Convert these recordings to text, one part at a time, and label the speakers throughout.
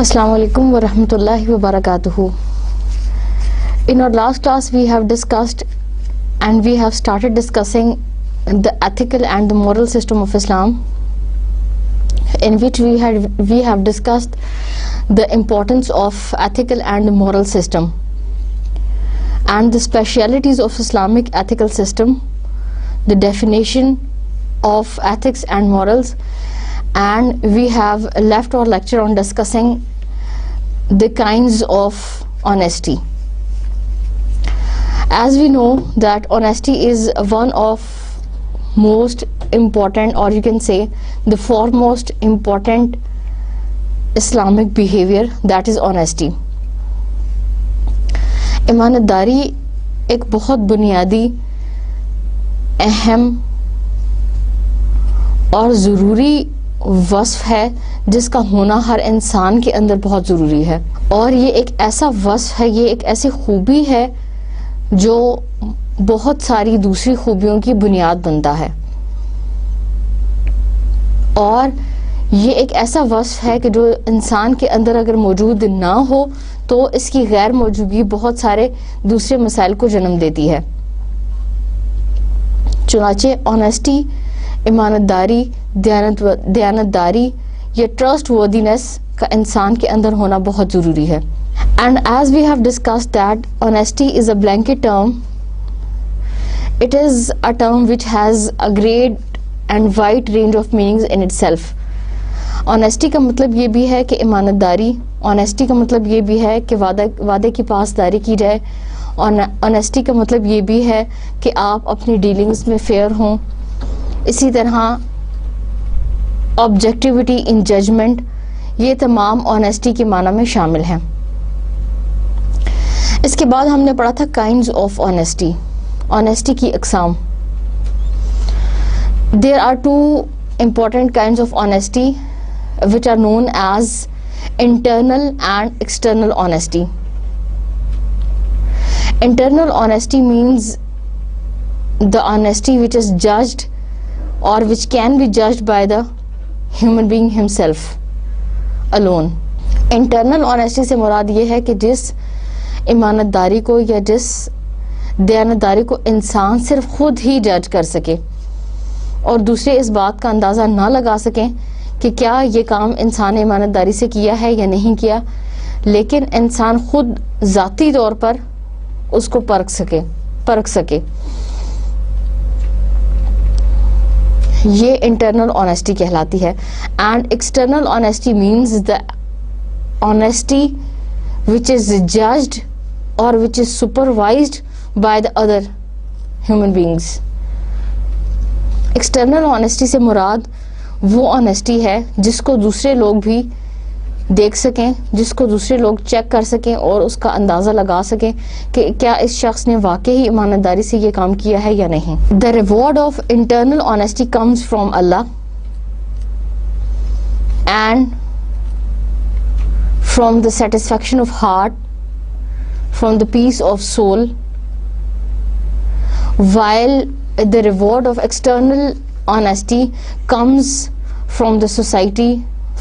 Speaker 1: Assalamu alaikum wa rahmatullahi wa barakatuhu. In our last class we have discussed and we have started discussing the ethical and the moral system of Islam, in which we have discussed the importance of ethical and moral system and the specialities of Islamic ethical system, the definition of ethics and morals, and we have left our lecture on discussing the kinds of honesty. As we know that honesty is one of most important, or you can say the foremost important Islamic behavior, that is honesty. ایمانداری ایک بہت بنیادی، اہم اور ضروری وصف ہے جس کا ہونا ہر انسان کے اندر بہت ضروری ہے، اور یہ ایک ایسا وصف ہے، یہ ایک ایسی خوبی ہے جو بہت ساری دوسری خوبیوں کی بنیاد بنتا ہے، اور یہ ایک ایسا وصف ہے کہ جو انسان کے اندر اگر موجود نہ ہو تو اس کی غیر موجودگی بہت سارے دوسرے مسائل کو جنم دیتی ہے۔ چنانچہ آنیسٹی، ایمانداری، دیانتداری یا ٹرسٹ وردینس کا انسان کے اندر ہونا بہت ضروری ہے۔ And as we have discussed that honesty is a blanket term, it is a term which has a great and wide range of meanings in itself. Honesty کا مطلب یہ بھی ہے کہ ایمانداری، آنیسٹی کا مطلب یہ بھی ہے کہ وعدے کی پاسداری کی جائے، آنیسٹی کا مطلب یہ بھی ہے کہ آپ اپنی ڈیلنگز میں فیئر ہوں، اسی طرح آبجیکٹیوٹی ان ججمنٹ، یہ تمام آنیسٹی کے معنی میں شامل ہیں۔ اس کے بعد ہم نے پڑھا تھا کائنڈز آف آنیسٹی، آنیسٹی کی اقسام۔ There are two important kinds of honesty which are known as internal and external honesty. Internal honesty means the honesty which is judged or which can be judged by the human being himself alone. Internal honesty سے مراد یہ ہے کہ جس ایمانداری کو یا جس دیانتداری کو انسان صرف خود ہی جج کر سکے اور دوسرے اس بات کا اندازہ نہ لگا سکیں کہ کیا یہ کام انسان نے ایمانداری سے کیا ہے یا نہیں کیا، لیکن انسان خود ذاتی طور پر اس کو پرکھ سکے، یہ انٹرنل آنیسٹی کہلاتی ہے۔ And external honesty means the honesty which is judged or which is supervised by the other human beings. External honesty سے مراد وہ آنیسٹی ہے جس کو دوسرے لوگ بھی دیکھ سکیں، جس کو دوسرے لوگ چیک کر سکیں اور اس کا اندازہ لگا سکیں کہ کیا اس شخص نے واقعی ایمانداری سے یہ کام کیا ہے یا نہیں۔ The reward of internal honesty comes from Allah and from the satisfaction of heart, from the peace of soul, while the reward of external honesty comes from the society,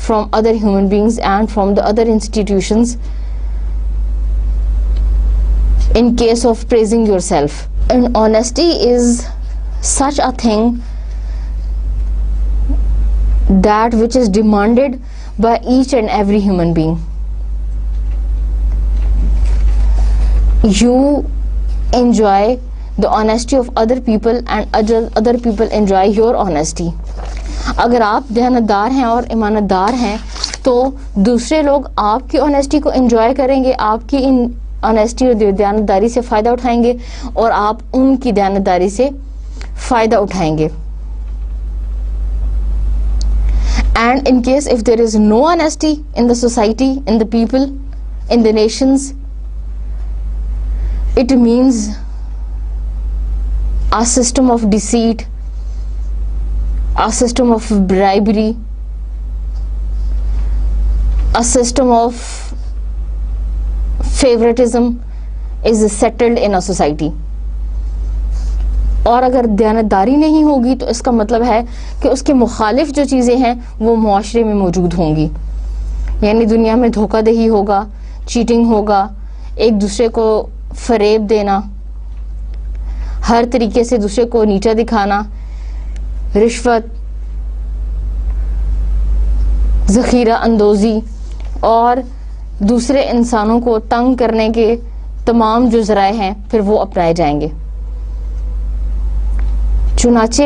Speaker 1: from other human beings and from the other institutions in case of praising yourself. And honesty is such a thing that which is demanded by each and every human being. You enjoy the honesty of other people and other people enjoy your honesty. اگر آپ دیانتدار ہیں اور ایماندار ہیں تو دوسرے لوگ آپ کی آنیسٹی کو انجوائے کریں گے، آپ کی ان آنیسٹی اور دیانتداری سے فائدہ اٹھائیں گے اور آپ ان کی دیانتداری سے فائدہ اٹھائیں گے۔ And in case if there is no honesty in the society, in the people, in the nations, it means a system of deceit, a system of bribery, a system of favoritism is settled in a society. اور اگر دیانتداری نہیں ہوگی تو اس کا مطلب ہے کہ اس کے مخالف جو چیزیں ہیں وہ معاشرے میں موجود ہوں گی، یعنی دنیا میں دھوکہ دہی ہوگا, چیٹنگ ہوگا, ایک دوسرے کو فریب دینا, ہر طریقے سے دوسرے کو نیچا دکھانا, رشوت, ذخیرہ اندوزی اور دوسرے انسانوں کو تنگ کرنے کے تمام جو ذرائع ہیں پھر وہ اپنائے جائیں گے. چنانچہ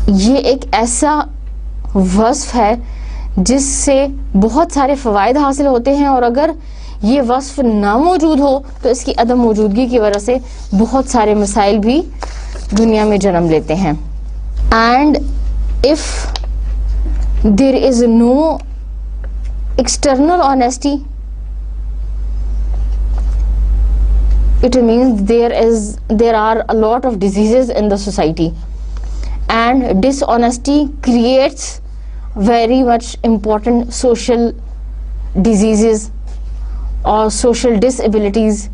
Speaker 1: یہ ایک ایسا وصف ہے جس سے بہت سارے فوائد حاصل ہوتے ہیں, اور اگر یہ وصف نہ موجود ہو تو اس کی عدم موجودگی کی وجہ سے بہت سارے مسائل بھی دنیا میں جنم لیتے ہیں. And if there is no external honesty, it means there are a lot of diseases in the society, and dishonesty creates very much important social diseases or social disabilities,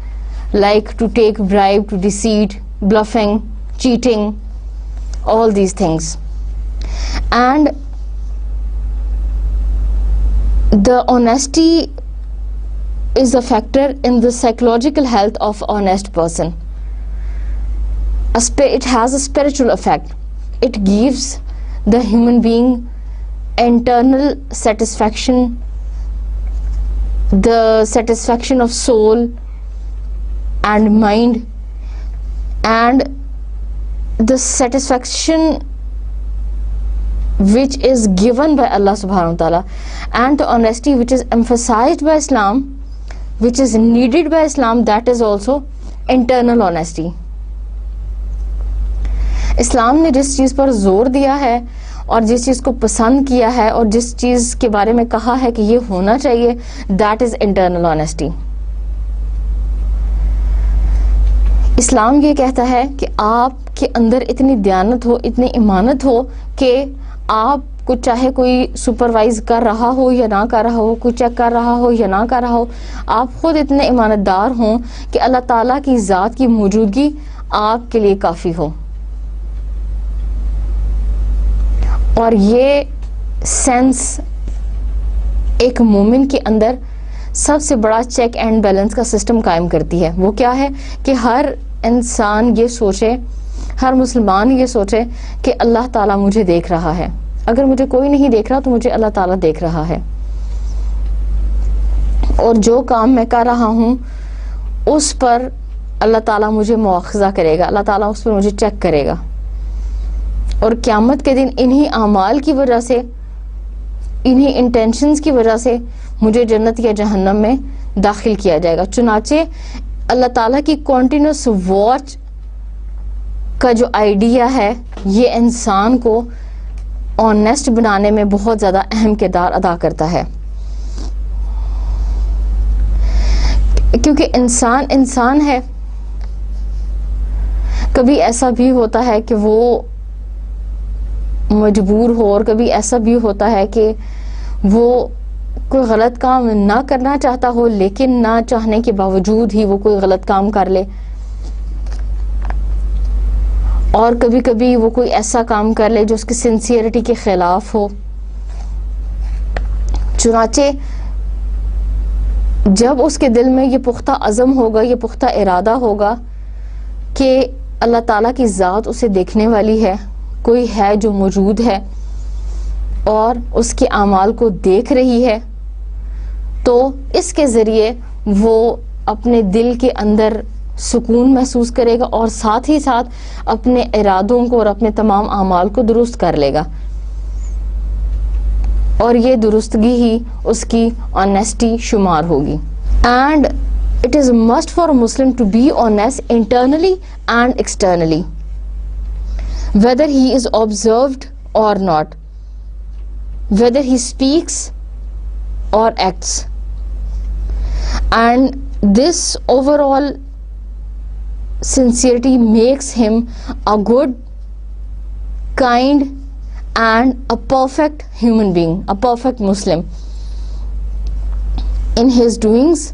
Speaker 1: like to take bribe, to deceit, bluffing, cheating, all these things. And the honesty is a factor in the psychological health of honest person. It has a spiritual effect. It gives the human being internal satisfaction, the satisfaction of soul and mind, and the satisfaction which is given by Allah subhanahu wa ta'ala, and the honesty which is emphasized by Islam, which is needed by Islam, that is also internal honesty. اسلام نے جس چیز پر زور دیا ہے اور جس چیز کو پسند کیا ہے اور جس چیز کے بارے میں کہا ہے کہ یہ ہونا چاہیے, that is internal honesty. اسلام یہ کہتا ہے کہ آپ کے اندر اتنی دیانت ہو, اتنی ایمانت ہو کہ آپ کو چاہے کوئی سپروائز کر رہا ہو یا نہ کر رہا ہو, کوئی چیک کر رہا ہو یا نہ کر رہا ہو, آپ خود اتنے ایمانت دار ہوں کہ اللہ تعالیٰ کی ذات کی موجودگی آپ کے لیے کافی ہو. اور یہ سینس ایک مومن کے اندر سب سے بڑا چیک اینڈ بیلنس کا سسٹم قائم کرتی ہے. وہ کیا ہے کہ ہر انسان یہ سوچے, ہر مسلمان یہ سوچے کہ اللہ تعالیٰ مجھے دیکھ رہا ہے. اگر مجھے کوئی نہیں دیکھ رہا تو مجھے اللہ تعالیٰ دیکھ رہا ہے, اور جو کام میں کر رہا ہوں اس پر اللہ تعالیٰ مجھے مواخذہ کرے گا, اللہ تعالیٰ اس پر مجھے چیک کرے گا, اور قیامت کے دن انہی اعمال کی وجہ سے, انہی انٹینشنز کی وجہ سے مجھے جنت یا جہنم میں داخل کیا جائے گا. چنانچہ اللہ تعالیٰ کی کنٹینیوس واچ کا جو آئیڈیا ہے یہ انسان کو آنیسٹ بنانے میں بہت زیادہ اہم کردار ادا کرتا ہے, کیونکہ انسان ہے. کبھی ایسا بھی ہوتا ہے کہ وہ مجبور ہو, اور کبھی ایسا بھی ہوتا ہے کہ وہ کوئی غلط کام نہ کرنا چاہتا ہو لیکن نہ چاہنے کے باوجود ہی وہ کوئی غلط کام کر لے, اور کبھی کبھی وہ کوئی ایسا کام کر لے جو اس کی سنسیئرٹی کے خلاف ہو. چنانچہ جب اس کے دل میں یہ پختہ عزم ہوگا, یہ پختہ ارادہ ہوگا کہ اللہ تعالیٰ کی ذات اسے دیکھنے والی ہے, کوئی ہے جو موجود ہے اور اس کے اعمال کو دیکھ رہی ہے, تو اس کے ذریعے وہ اپنے دل کے اندر سکون محسوس کرے گا اور ساتھ ہی ساتھ اپنے ارادوں کو اور اپنے تمام اعمال کو درست کر لے گا, اور یہ درستگی ہی اس کی آنیسٹی شمار ہوگی. And it is must for Muslim to be honest internally and externally, whether he is observed or not, whether he speaks or acts. And this overall sincerity makes him a good, kind and a perfect human being, a perfect Muslim in his doings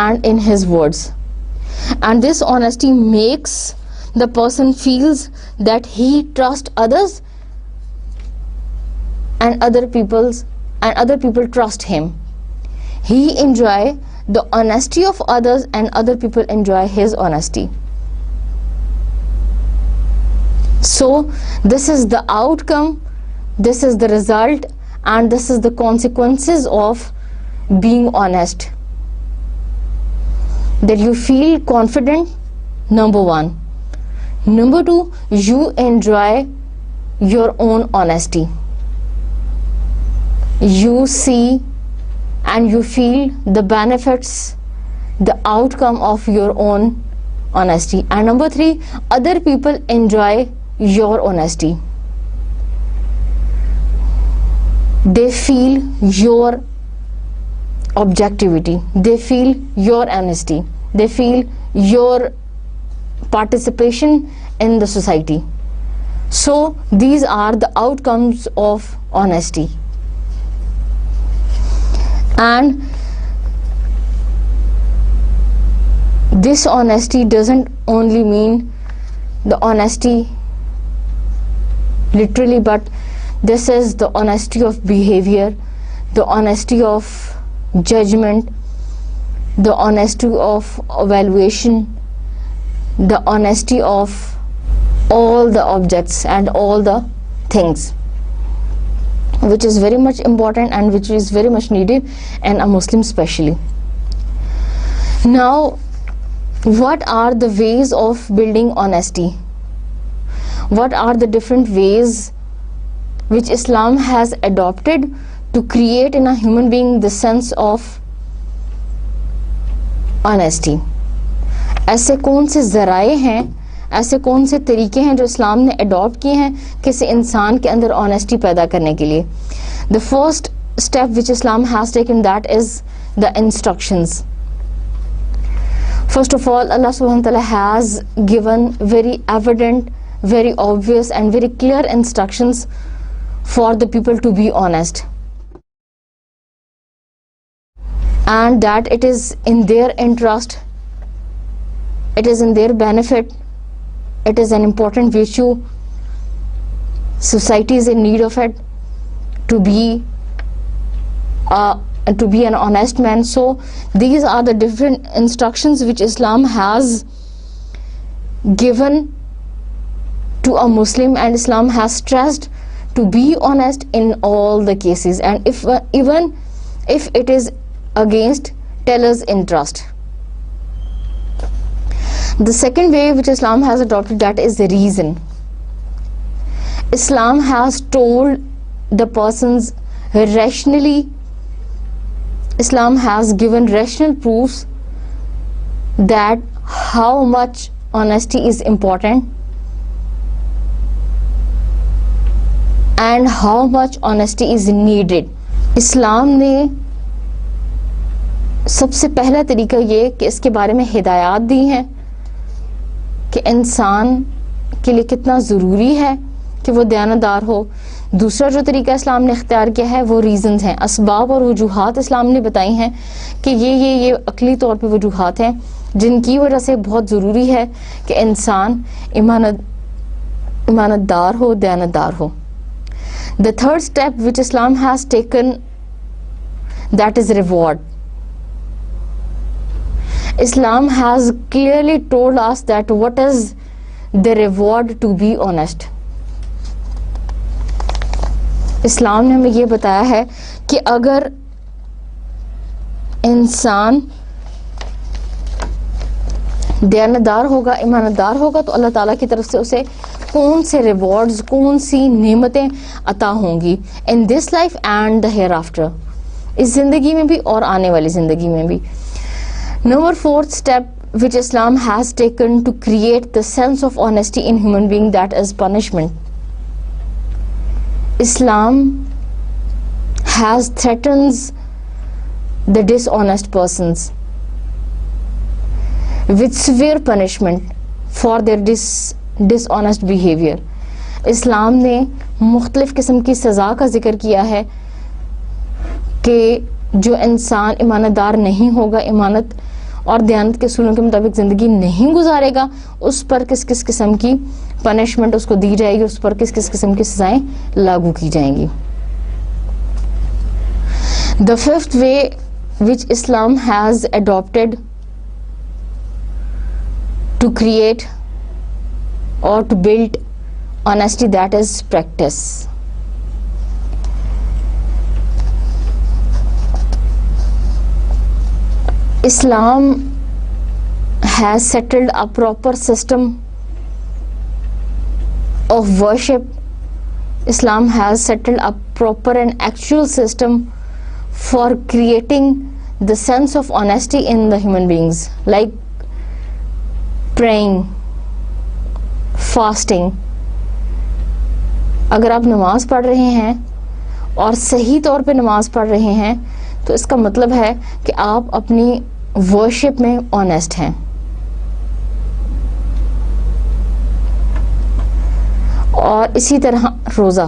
Speaker 1: and in his words. And this honesty makes the person feels that he trusts others and other peoples and other people trust him. He enjoy the honesty of others and other people enjoy his honesty. So this is the outcome, this is the result, and this is the consequences of being honest. That you feel confident, number one. Number two, you enjoy your own honesty. You see and you feel the benefits, the outcome of your own honesty. And number three, other people enjoy your honesty. They feel your objectivity, they feel your honesty, they feel your participation in the society. So these are the outcomes of honesty. And this honesty doesn't only mean the honesty literally, but this is the honesty of behavior, the honesty of judgment, the honesty of evaluation, the honesty of all the objects and all the things, which is very much important and which is very much needed in a Muslim especially. Now, what are the ways of building honesty? What are the different ways which Islam has adopted to create in a human being the sense of honesty? ایسے کون سے ذرائع ہیں, ایسے کون سے طریقے ہیں جو اسلام نے اڈاپٹ کیے ہیں کسی انسان کے اندر آنیسٹی پیدا کرنے کے لیے؟ The first step which Islam has taken, that is the instructions. First of all, Allah subhanahu wa ta'ala has given very evident, very obvious and very clear instructions for the people to be honest, and that it is in their interest, it is in their benefit, it is an important virtue, society is in need of it, to be an honest man. So these are the different instructions which Islam has given to a Muslim, and Islam has stressed to be honest in all the cases, and even if it is against teller's interest. The second way which Islam has adopted, that is the reason. Islam has told the persons rationally, Islam has given rational proofs that how much honesty is important and how much honesty is needed. اسلام نے سب سے پہلا طریقہ یہ کہ اس کے بارے میں ہدایات دی ہیں کہ انسان کے لیے کتنا ضروری ہے کہ وہ دیانتدار ہو. دوسرا جو طریقہ اسلام نے اختیار کیا ہے وہ ریزنز ہیں, اسباب اور وجوہات اسلام نے بتائی ہیں کہ یہ عقلی طور پہ وجوہات ہیں جن کی وجہ سے بہت ضروری ہے کہ انسان امانت دار ہو, دیانتدار ہو. The third step which Islam has taken, that is reward. Islam has clearly told us that what is the reward to be honest. اسلام نے ہمیں یہ بتایا ہے کہ اگر انسان دیانتدار ہوگا, ایماندار ہوگا, تو اللہ تعالیٰ کی طرف سے اسے کون سے ریوارڈز, کون سی نعمتیں عطا ہوں گی in this life and the hereafter, اس زندگی میں بھی اور آنے والی زندگی میں بھی. Number fourth step which Islam has taken to create the sense of honesty in human being, that is punishment. Islam has threatens the dishonest persons with severe punishment for their dishonest behavior. اسلام نے مختلف قسم کی سزا کا ذکر کیا ہے کہ جو انسان ایماندار نہیں ہوگا, ایمانت اور دیانت کے اصولوں کے مطابق زندگی نہیں گزارے گا, اس پر کس کس قسم کی پنشمنٹ اس کو دی جائے گی, اس پر کس کس قسم کی سزائیں لاگو کی جائیں گی. The fifth way which Islam has adopted to create or to build honesty, that is practice. Islam has settled a proper system of worship. Islam has settled a proper and actual system for creating the sense of honesty in the human beings, like praying, fasting. اگر آپ نماز پڑھ رہے ہیں اور صحیح طور پہ نماز پڑھ رہے ہیں تو اس کا مطلب ہے کہ آپ اپنی ورشپ میں آنیسٹ ہیں. اور اسی طرح روزہ،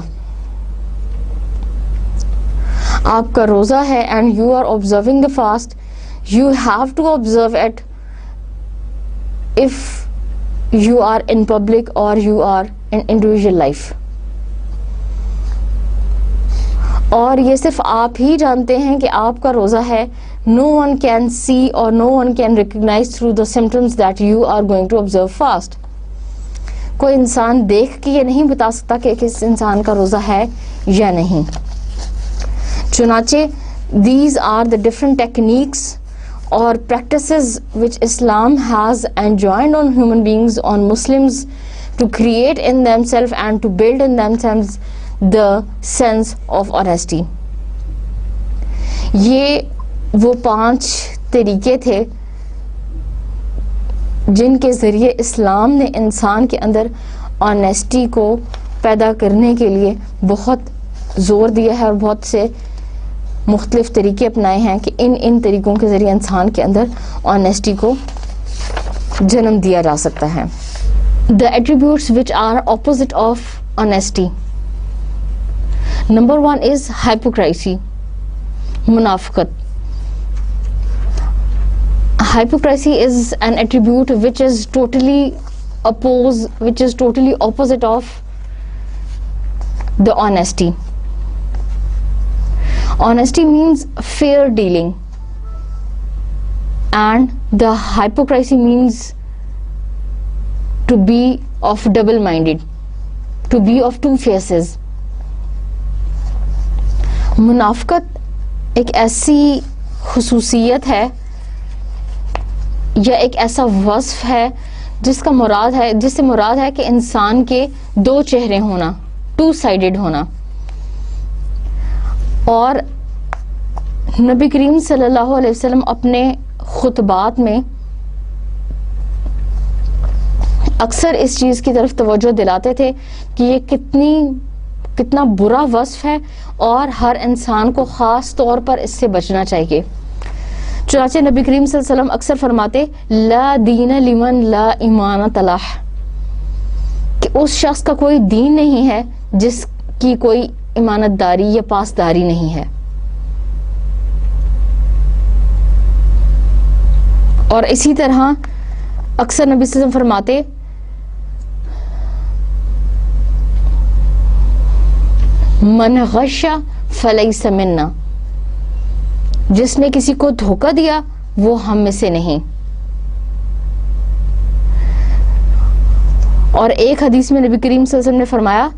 Speaker 1: آپ کا روزہ ہے and you are observing the fast, you have to observe it if you are in public اور you are in individual life. اور یہ صرف آپ ہی جانتے ہیں کہ آپ کا روزہ ہے. نو ون کین سی اور no one can recognise through the symptoms that you are going to observe fast. کوئی انسان دیکھ کے یہ نہیں بتا سکتا کہ کس انسان کا روزہ ہے یا نہیں. چنانچہ these are the different techniques اور practices which Islam has enjoined on human beings, on Muslims, to create in them self and to build in them self the sense of honesty. یہ وہ 5 طریقے تھے جن کے ذریعے اسلام نے انسان کے اندر آنیسٹی کو پیدا کرنے کے لیے بہت زور دیا ہے اور بہت سے مختلف طریقے اپنائے ہیں کہ ان طریقوں کے ذریعے انسان کے اندر آنیسٹی کو جنم دیا جا سکتا ہے. The attributes which are opposite of honesty. Number 1 is hypocrisy, منافقت. Hypocrisy is an attribute which is totally opposite of the honesty. Honesty means fair dealing, and the hypocrisy means to be of double-minded, to be of two faces. منافقت ایک ایسی خصوصیت ہے یا ایک ایسا وصف ہے جس سے مراد ہے کہ انسان کے 2 چہرے ہونا، 2 سائیڈڈ ہونا. اور نبی کریم صلی اللہ علیہ وسلم اپنے خطبات میں اکثر اس چیز کی طرف توجہ دلاتے تھے کہ یہ کتنا برا وصف ہے اور ہر انسان کو خاص طور پر اس سے بچنا چاہیے. چنانچہ نبی کریم صلی اللہ علیہ وسلم اکثر فرماتے لا دین لمن لا ایمان لہ، کہ اس شخص کا کوئی دین نہیں ہے جس کی کوئی امانت داری یا پاسداری نہیں ہے. اور اسی طرح اکثر نبی صلی اللہ علیہ وسلم فرماتے من غش فلیس منا، جس نے کسی کو دھوکہ دیا وہ ہم میں سے نہیں. اور ایک حدیث میں نبی کریم صلی اللہ علیہ وسلم نے فرمایا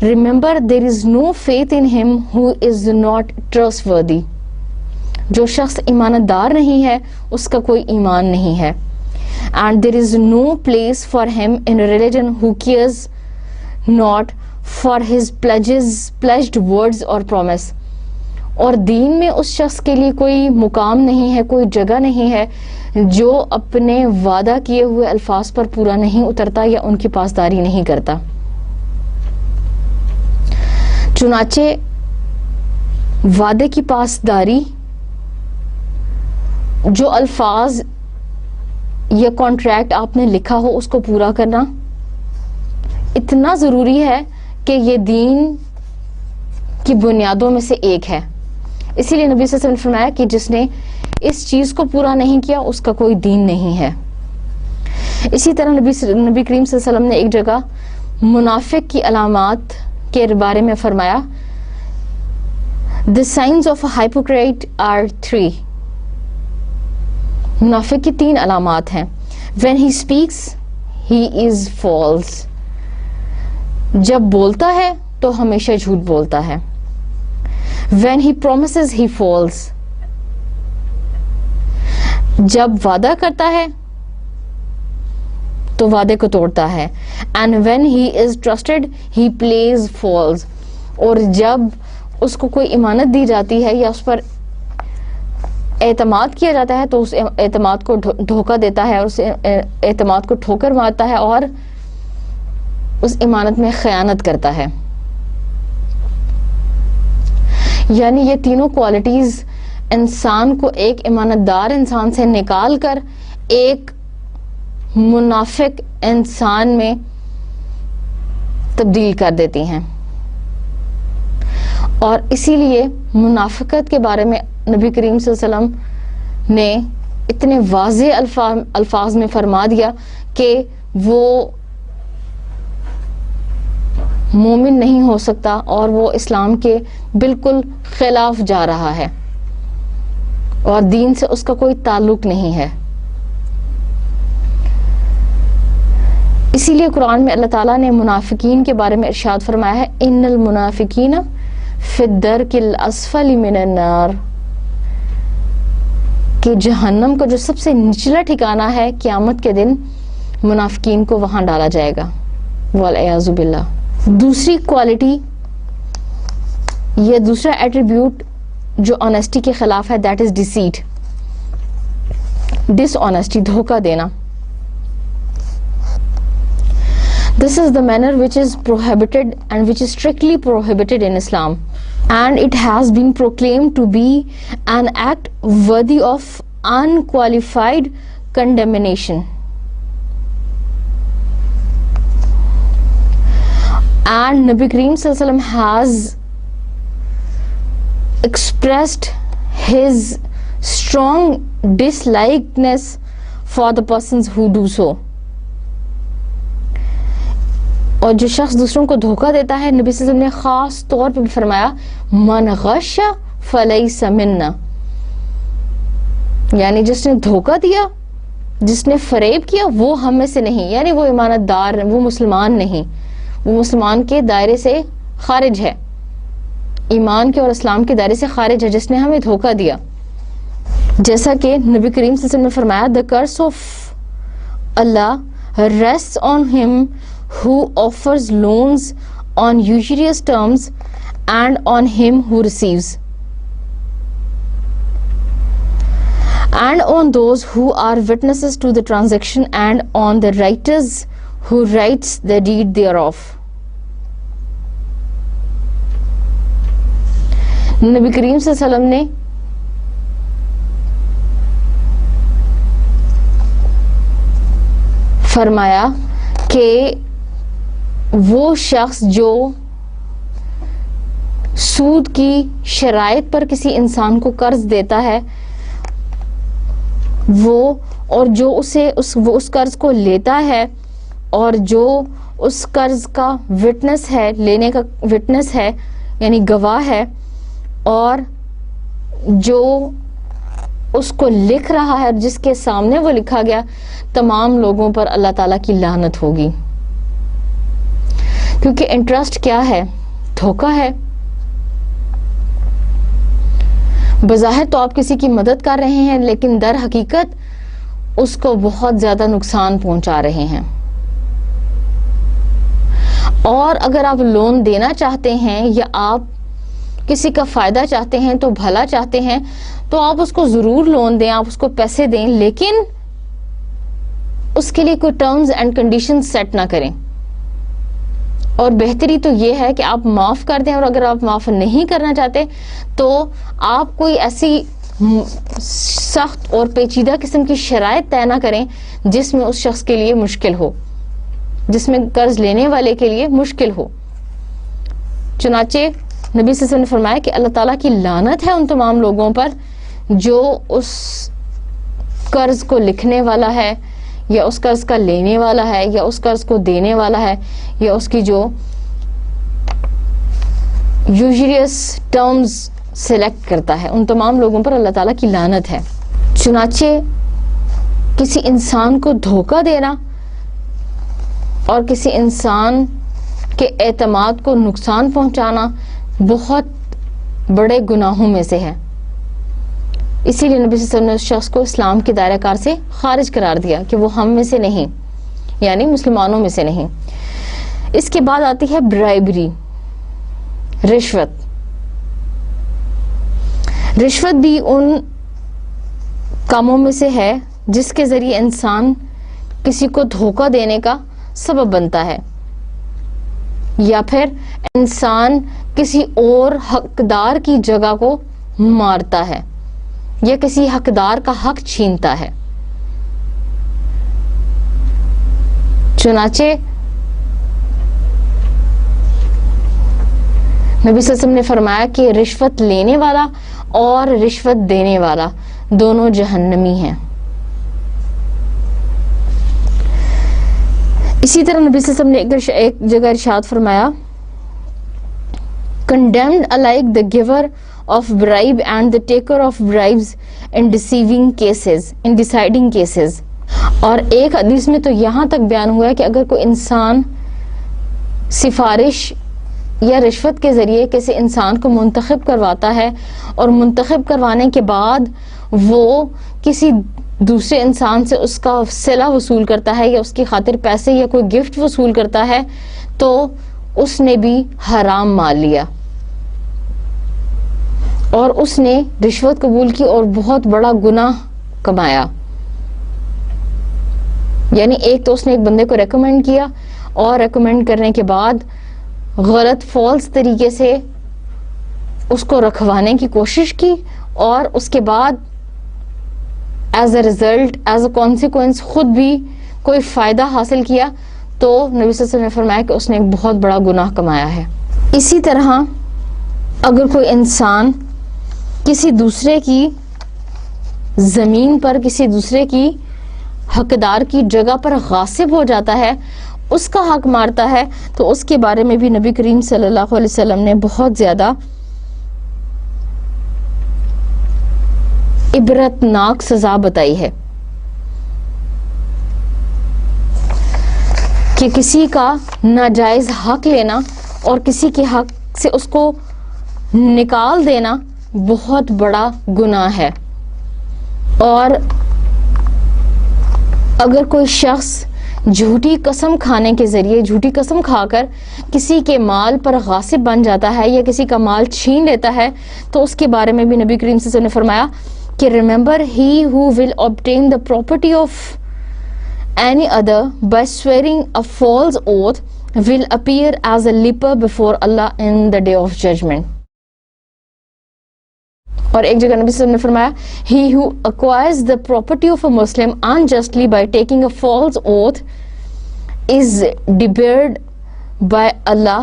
Speaker 1: remember there is know faith in ہم ہو از ناٹ ٹرسٹورتھی. جو شخص ایمانت دار نہیں ہے اس کا کوئی ایمان نہیں ہے. And there is no place for him in religion who cares not for his pledged words اور پرومس. اور دین میں اس شخص کے لیے کوئی مقام نہیں ہے، کوئی جگہ نہیں ہے جو اپنے وعدہ کیے ہوئے الفاظ پر پورا نہیں اترتا یا ان کی پاسداری نہیں کرتا. چنانچہ وعدے کی پاسداری، جو الفاظ یا کانٹریکٹ آپ نے لکھا ہو اس کو پورا کرنا اتنا ضروری ہے کہ یہ دین کی بنیادوں میں سے ایک ہے. اسی لیے نبی صلی اللہ علیہ وسلم نے فرمایا کہ جس نے اس چیز کو پورا نہیں کیا اس کا کوئی دین نہیں ہے. اسی طرح نبی کریم صلی اللہ علیہ وسلم نے ایک جگہ منافق کی علامات کے بارے میں فرمایا The signs of a hypocrite are 3. منافق کی 3 علامات ہیں. When he speaks, he is false. جب بولتا ہے تو ہمیشہ جھوٹ بولتا ہے. When he promises, he falls. جب وعدہ کرتا ہے تو وعدے کو توڑتا ہے. And when he is trusted, he plays false. اور جب اس کو کوئی امانت دی جاتی ہے یا اس پر اعتماد کیا جاتا ہے تو اس اعتماد کو دھوکہ دیتا ہے اور اس اعتماد کو ٹھوکر مارتا ہے اور اس امانت میں خیانت کرتا ہے. یعنی یہ تینوں کوالٹیز انسان کو ایک ایمانت دار انسان سے نکال کر ایک منافق انسان میں تبدیل کر دیتی ہیں. اور اسی لیے منافقت کے بارے میں نبی کریم صلی اللہ علیہ وسلم نے اتنے واضح الفاظ میں فرما دیا کہ وہ مومن نہیں ہو سکتا اور وہ اسلام کے بالکل خلاف جا رہا ہے اور دین سے اس کا کوئی تعلق نہیں ہے. اسی لیے قرآن میں اللہ تعالیٰ نے منافقین کے بارے میں ارشاد فرمایا ہے ان المنافقین فی الدرک الاسفل من النار، کہ جہنم کا جو سب سے نچلا ٹھکانہ ہے قیامت کے دن منافقین کو وہاں ڈالا جائے گا والعیاذ باللہ. دوسری کوالٹی یا دوسرا ایٹریبیوٹ جو آنیسٹی کے خلاف ہے that is deceit, dish honesty, دھوکہ دینا. This is the manner which is prohibited and which is strictly prohibited in Islam, and it has been proclaimed to be an act worthy of unqualified condemnation. And Nabi Kareem Sallallahu Alaihi Wasallam has expressed his strong dislikeness for the persons who do so. اور جو شخص دوسروں کو دھوکہ دیتا ہے نبی صلی اللہ علیہ وسلم نے خاص طور پہ فرمایا من غش فلیس منا، یعنی جس نے دھوکہ دیا، جس نے فریب کیا وہ ہم میں سے نہیں، یعنی وہ امانت دار، وہ مسلمان نہیں، وہ مسلمان کے دائرے سے خارج ہے، ایمان کے اور اسلام کے دائرے سے خارج ہے جس نے ہمیں دھوکہ دیا. جیسا کہ نبی کریم صلی اللہ علیہ وسلم نے فرمایا the curse of Allah rests on him who offers loans on usurious terms and on him who receives, and on those who are witnesses to the transaction and on the writers who writes the deed thereof. نبی کریم صلی اللہ علیہ وسلم نے فرمایا کہ وہ شخص جو سود کی شرائط پر کسی انسان کو قرض دیتا ہے وہ اور جو وہ اس قرض کو لیتا ہے اور جو اس قرض کا وٹنس ہے، لینے کا وٹنس ہے یعنی گواہ ہے، اور جو اس کو لکھ رہا ہے جس کے سامنے وہ لکھا گیا، تمام لوگوں پر اللہ تعالیٰ کی لعنت ہوگی. کیونکہ انٹرسٹ کیا ہے؟ دھوکہ ہے. بظاہر تو آپ کسی کی مدد کر رہے ہیں لیکن در حقیقت اس کو بہت زیادہ نقصان پہنچا رہے ہیں. اور اگر آپ لون دینا چاہتے ہیں یا آپ کسی کا فائدہ چاہتے ہیں تو بھلا چاہتے ہیں تو آپ اس کو ضرور لون دیں، آپ اس کو پیسے دیں، لیکن اس کے لیے کوئی ٹرمز اینڈ کنڈیشن سیٹ نہ کریں. اور بہتری تو یہ ہے کہ آپ معاف کر دیں، اور اگر آپ معاف نہیں کرنا چاہتے تو آپ کوئی ایسی سخت اور پیچیدہ قسم کی شرائط طے نہ کریں جس میں اس شخص کے لیے مشکل ہو، جس میں قرض لینے والے کے لیے مشکل ہو. چنانچہ نبی صلی اللہ علیہ وسلم نے فرمایا کہ اللہ تعالیٰ کی لعنت ہے ان تمام لوگوں پر جو اس قرض کو لکھنے والا ہے یا اس قرض کا لینے والا ہے یا اس قرض کو دینے والا ہے یا اس کی جو یوزریس ٹرمز سلیکٹ کرتا ہے، ان تمام لوگوں پر اللہ تعالیٰ کی لعنت ہے۔ چنانچہ کسی انسان کو دھوکہ دینا اور کسی انسان کے اعتماد کو نقصان پہنچانا بہت بڑے گناہوں میں سے ہے۔ اسی لیے نبی صلی اللہ علیہ وسلم نے اس شخص کو اسلام کے دائرہ کار سے خارج قرار دیا کہ وہ ہم میں سے نہیں، یعنی مسلمانوں میں سے نہیں۔ اس کے بعد آتی ہے برائبری، رشوت۔ رشوت بھی ان کاموں میں سے ہے جس کے ذریعے انسان کسی کو دھوکہ دینے کا سبب بنتا ہے، یا پھر انسان کسی اور حقدار کی جگہ کو مارتا ہے یا کسی حقدار کا حق چھینتا ہے۔ چنانچہ نبی صلی اللہ علیہ وسلم نے فرمایا کہ رشوت لینے والا اور رشوت دینے والا دونوں جہنمی ہیں۔ اسی طرح نبی صلی اللہ علیہ وسلم نے ایک جگہ ارشاد فرمایا، condemned alike the giver of bribe and the taker of bribes in deciding cases۔ اور ایک حدیث میں تو یہاں تک بیان ہوا ہے کہ اگر کوئی انسان سفارش یا رشوت کے ذریعے کسی انسان کو منتخب کرواتا ہے اور منتخب کروانے کے بعد وہ کسی دوسرے انسان سے اس کا صلہ وصول کرتا ہے یا اس کی خاطر پیسے یا کوئی گفٹ وصول کرتا ہے تو اس نے بھی حرام مال لیا اور اس نے رشوت قبول کی اور بہت بڑا گناہ کمایا۔ یعنی ایک تو اس نے ایک بندے کو ریکمینڈ کیا اور ریکمینڈ کرنے کے بعد غلط فالس طریقے سے اس کو رکھوانے کی کوشش کی اور اس کے بعد as a result, as a consequence خود بھی کوئی فائدہ حاصل کیا، تو نبی صلی اللہ علیہ وسلم نے فرمایا کہ اس نے ایک بہت بڑا گناہ کمایا ہے۔ اسی طرح اگر کوئی انسان کسی دوسرے کی زمین پر، کسی دوسرے کی حقدار کی جگہ پر غاصب ہو جاتا ہے، اس کا حق مارتا ہے، تو اس کے بارے میں بھی نبی کریم صلی اللہ علیہ وسلم نے بہت زیادہ عبرتناک سزا بتائی ہے کہ کسی کا ناجائز حق لینا اور کسی کے حق سے اس کو نکال دینا بہت بڑا گناہ ہے۔ اور اگر کوئی شخص جھوٹی قسم کھانے کے ذریعے، جھوٹی قسم کھا کر کسی کے مال پر غاصب بن جاتا ہے یا کسی کا مال چھین لیتا ہے، تو اس کے بارے میں بھی نبی کریم صلی اللہ علیہ وسلم نے فرمایا کہ remember he who will obtain the property of any other by swearing a false oath will appear as a leper before Allah in the day of judgment۔ اور ایک جگہ نبی صلی اللہ علیہ وسلم نے فرمایا he who acquires the property of a Muslim unjustly by taking a false oath is debarred by Allah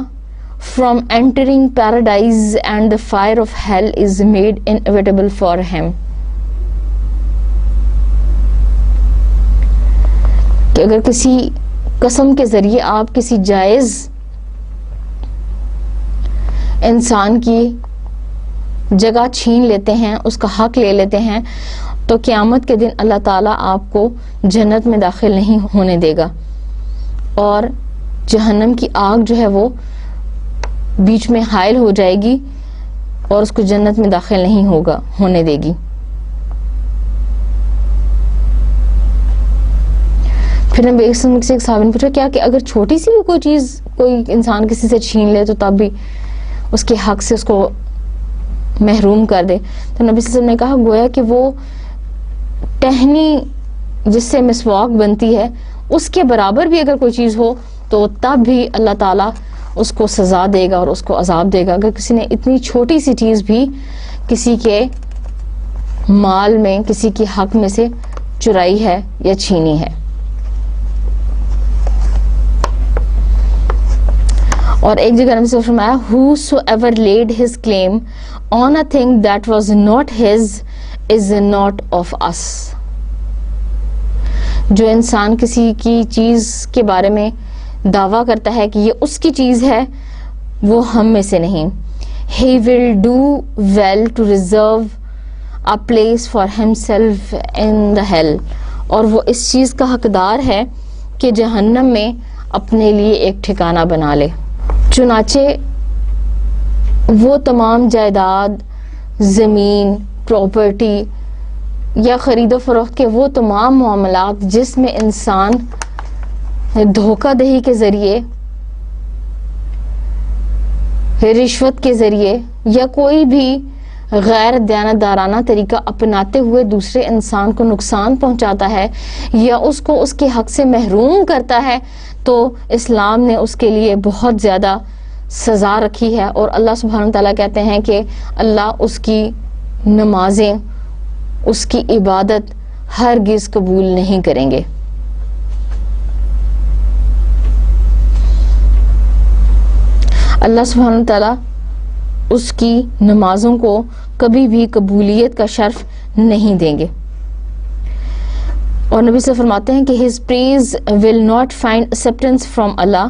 Speaker 1: from entering paradise and the fire of hell is made inevitable for him۔ کہ اگر کسی قسم کے ذریعے آپ کسی جائز انسان کی جگہ چھین لیتے ہیں، اس کا حق لے لیتے ہیں، تو قیامت کے دن اللہ تعالیٰ آپ کو جنت میں داخل نہیں ہونے دے گا اور جہنم کی آگ جو ہے وہ بیچ میں حائل ہو جائے گی اور اس کو جنت میں داخل نہیں ہونے دے گی۔ پھر نبی ایک صحابی نے پوچھا کیا کہ اگر چھوٹی سی بھی کوئی چیز کوئی انسان کسی سے چھین لے تو تب بھی اس کے حق سے اس کو محروم کر دے؟ تو نبی صلی اللہ علیہ وسلم نے کہا گویا کہ وہ ٹہنی جس سے مسواک بنتی ہے اس کے برابر بھی اگر کوئی چیز ہو تو تب بھی اللہ تعالیٰ اس کو سزا دے گا اور اس کو عذاب دے گا، اگر کسی نے اتنی چھوٹی سی چیز بھی کسی کے مال میں، کسی کے حق میں سے چرائی ہے یا چھینی ہے۔ اور ایک جگہ نبی صلی اللہ علیہ وسلم نے فرمایا whosoever laid his claim on a thing that was not his is not of us۔ جو انسان کسی کی چیز کے بارے میں دعویٰ کرتا ہے کہ یہ اس کی چیز ہے، وہ ہم میں سے نہیں۔ he will do well to reserve a place for himself in the hell. اور وہ اس چیز کا حقدار ہے کہ جہنم میں اپنے لیے ایک ٹھکانہ بنا لے. چنانچہ وہ تمام جائیداد، زمین، پراپرٹی یا خرید و فروخت کے وہ تمام معاملات جس میں انسان دھوکہ دہی کے ذریعے، رشوت کے ذریعے یا کوئی بھی غیر دیانتدارانہ طریقہ اپناتے ہوئے دوسرے انسان کو نقصان پہنچاتا ہے یا اس کو اس کے حق سے محروم کرتا ہے، تو اسلام نے اس کے لیے بہت زیادہ سزا رکھی ہے. اور اللہ سبحانہ تعالیٰ کہتے ہیں کہ اللہ اس کی نمازیں، اس کی عبادت ہرگز قبول نہیں کریں گے. اللہ سبحانہ تعالیٰ اس کی نمازوں کو کبھی بھی قبولیت کا شرف نہیں دیں گے. اور نبی سے فرماتے ہیں کہ his praise will not find acceptance from Allah,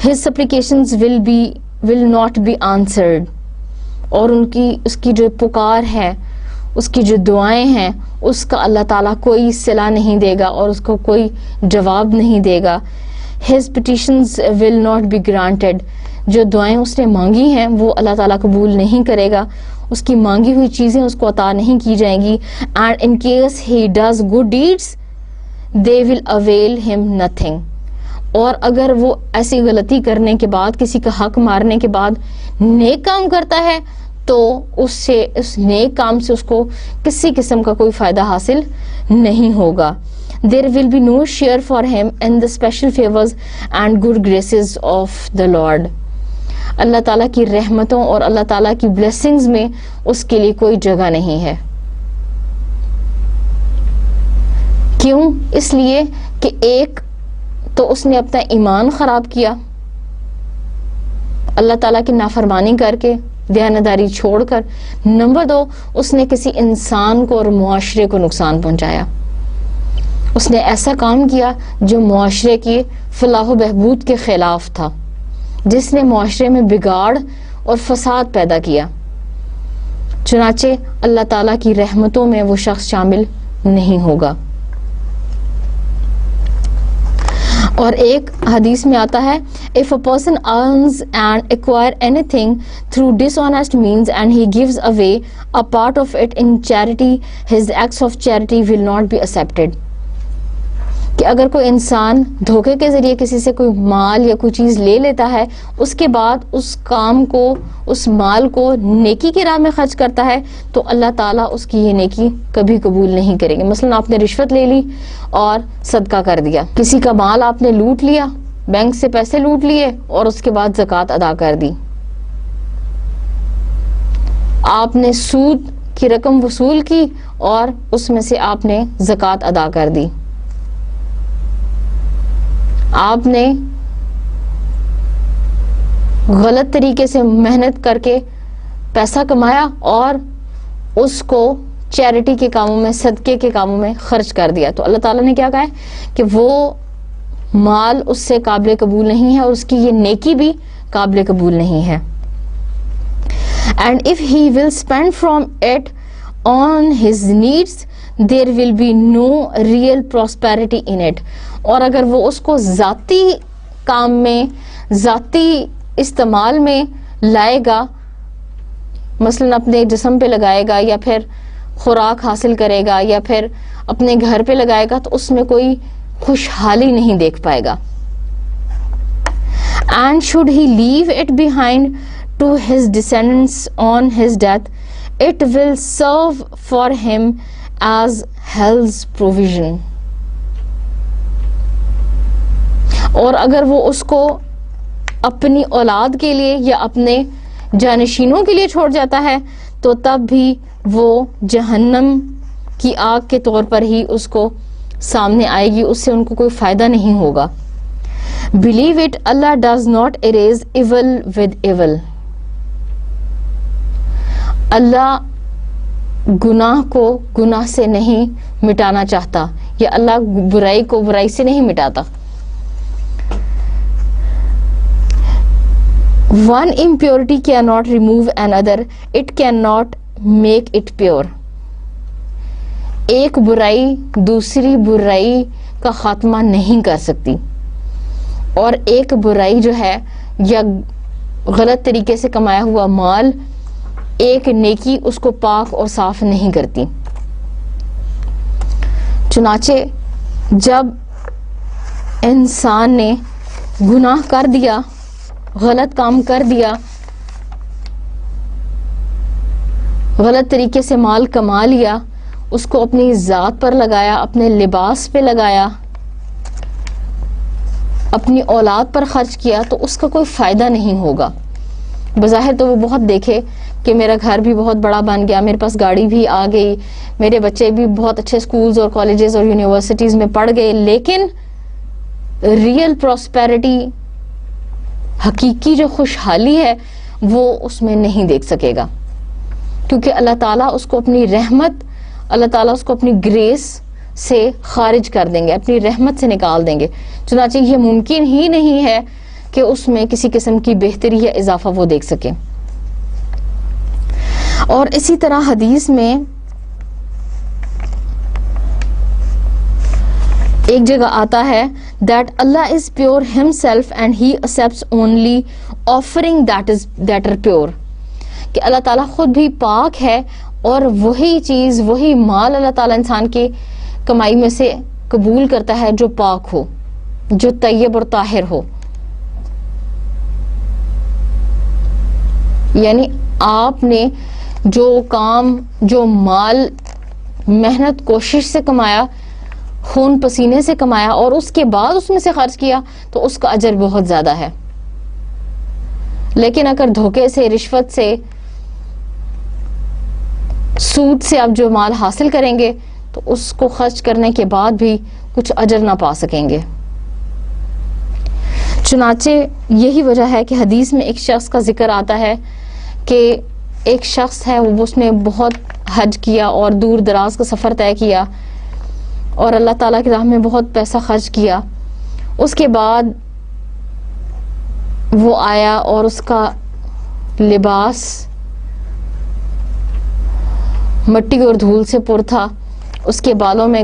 Speaker 1: his supplications will not be answered. اور اس کی جو پکار ہے، اس کی جو دعائیں ہیں، اس کا اللہ تعالیٰ کوئی صلہ نہیں دے گا اور اس کو کوئی جواب نہیں دے گا. his petitions will not be granted. جو دعائیں اس نے مانگی ہیں وہ اللہ تعالیٰ قبول نہیں کرے گا، اس کی مانگی ہوئی چیزیں اس کو عطا نہیں کی جائیں گی. and in case he does good deeds they will avail him nothing. اور اگر وہ ایسی غلطی کرنے کے بعد، کسی کا حق مارنے کے بعد نیک کام کرتا ہے تو اس نیک کام سے اس کو کسی قسم کا کوئی فائدہ حاصل نہیں ہوگا. there will be no share for him in the special favors and good graces of the Lord. اللہ تعالیٰ کی رحمتوں اور اللہ تعالیٰ کی بلیسنگز میں اس کے لیے کوئی جگہ نہیں ہے. کیوں؟ اس لیے کہ ایک تو اس نے اپنا ایمان خراب کیا اللہ تعالیٰ کی نافرمانی کر کے، دیانتداری چھوڑ کر. نمبر 2، اس نے کسی انسان کو اور معاشرے کو نقصان پہنچایا. اس نے ایسا کام کیا جو معاشرے کی فلاح و بہبود کے خلاف تھا، جس نے معاشرے میں بگاڑ اور فساد پیدا کیا. چنانچہ اللہ تعالیٰ کی رحمتوں میں وہ شخص شامل نہیں ہوگا. اور ایک حدیث میں آتا ہے if a person earns and acquire anything through dishonest means and he gives away a part of it in charity, his acts of charity will not be accepted. کہ اگر کوئی انسان دھوکے کے ذریعے کسی سے کوئی مال یا کوئی چیز لے لیتا ہے، اس کے بعد اس کام کو، اس مال کو نیکی کی راہ میں خرچ کرتا ہے، تو اللہ تعالیٰ اس کی یہ نیکی کبھی قبول نہیں کریں گے. مثلا آپ نے رشوت لے لی اور صدقہ کر دیا، کسی کا مال آپ نے لوٹ لیا، بینک سے پیسے لوٹ لیے اور اس کے بعد زکوٰۃ ادا کر دی، آپ نے سود کی رقم وصول کی اور اس میں سے آپ نے زکوٰۃ ادا کر دی، آپ نے غلط طریقے سے محنت کر کے پیسہ کمایا اور اس کو چیریٹی کے کاموں میں، صدقے کے کاموں میں خرچ کر دیا، تو اللہ تعالیٰ نے کیا کہا ہے کہ وہ مال اس سے قابل قبول نہیں ہے اور اس کی یہ نیکی بھی قابل قبول نہیں ہے. And if he will spend from it on his needs, there will be no real prosperity in it. اور اگر وہ اس کو ذاتی کام میں، ذاتی استعمال میں لائے گا، مثلا اپنے جسم پہ لگائے گا یا پھر خوراک حاصل کرے گا یا پھر اپنے گھر پہ لگائے گا، تو اس میں کوئی خوشحالی نہیں دیکھ پائے گا. And should he leave it behind to his descendants on his death, it will serve for him as hell's provision. اور اگر وہ اس کو اپنی اولاد کے لیے یا اپنے جانشینوں کے لیے چھوڑ جاتا ہے تو تب بھی وہ جہنم کی آگ کے طور پر ہی اس کو سامنے آئے گی، اس سے ان کو کوئی فائدہ نہیں ہوگا. Believe it, Allah does not erase evil with evil. اللہ گناہ کو گناہ سے نہیں مٹانا چاہتا، یا اللہ برائی کو برائی سے نہیں مٹاتا. One impurity cannot remove another, it cannot make it pure. ایک برائی دوسری برائی کا خاتمہ نہیں کر سکتی، اور ایک برائی جو ہے یا غلط طریقے سے کمایا ہوا مال ایک نیکی اس کو پاک اور صاف نہیں کرتی. چنانچہ جب انسان نے گناہ کر دیا، غلط کام کر دیا، غلط طریقے سے مال کما لیا، اس کو اپنی ذات پر لگایا، اپنے لباس پہ لگایا، اپنی اولاد پر خرچ کیا، تو اس کا کوئی فائدہ نہیں ہوگا. بظاہر تو وہ بہت دیکھے کہ میرا گھر بھی بہت بڑا بن گیا، میرے پاس گاڑی بھی آ گئی، میرے بچے بھی بہت اچھے سکولز اور کالجز اور یونیورسٹیز میں پڑھ گئے، لیکن ریئل پراسپیرٹی، حقیقی جو خوشحالی ہے وہ اس میں نہیں دیکھ سکے گا، کیونکہ اللہ تعالیٰ اس کو اپنی رحمت، اللہ تعالیٰ اس کو اپنی گریس سے خارج کر دیں گے، اپنی رحمت سے نکال دیں گے. چنانچہ یہ ممکن ہی نہیں ہے کہ اس میں کسی قسم کی بہتری یا اضافہ وہ دیکھ سکے. اور اسی طرح حدیث میں ایک جگہ آتا ہے that Allah is pure himself and he accepts only offering that are pure، کہ اللہ تعالیٰ خود بھی پاک ہے اور وہی چیز، وہی مال اللہ تعالیٰ انسان کی کمائی میں سے قبول کرتا ہے جو پاک ہو، جو طیب اور طاہر ہو. یعنی آپ نے جو کام، جو مال محنت کوشش سے کمایا، خون پسینے سے کمایا اور اس کے بعد اس میں سے خرچ کیا، تو اس کا اجر بہت زیادہ ہے. لیکن اگر دھوکے سے، رشوت سے، سود سے آپ جو مال حاصل کریں گے تو اس کو خرچ کرنے کے بعد بھی کچھ اجر نہ پا سکیں گے. چنانچہ یہی وجہ ہے کہ حدیث میں ایک شخص کا ذکر آتا ہے کہ ایک شخص ہے، اس نے بہت حج کیا اور دور دراز کا سفر طے کیا اور اللہ تعالیٰ کی راہ میں بہت پیسہ خرچ کیا. اس کے بعد وہ آیا اور اس کا لباس مٹی اور دھول سے پر تھا، اس کے بالوں میں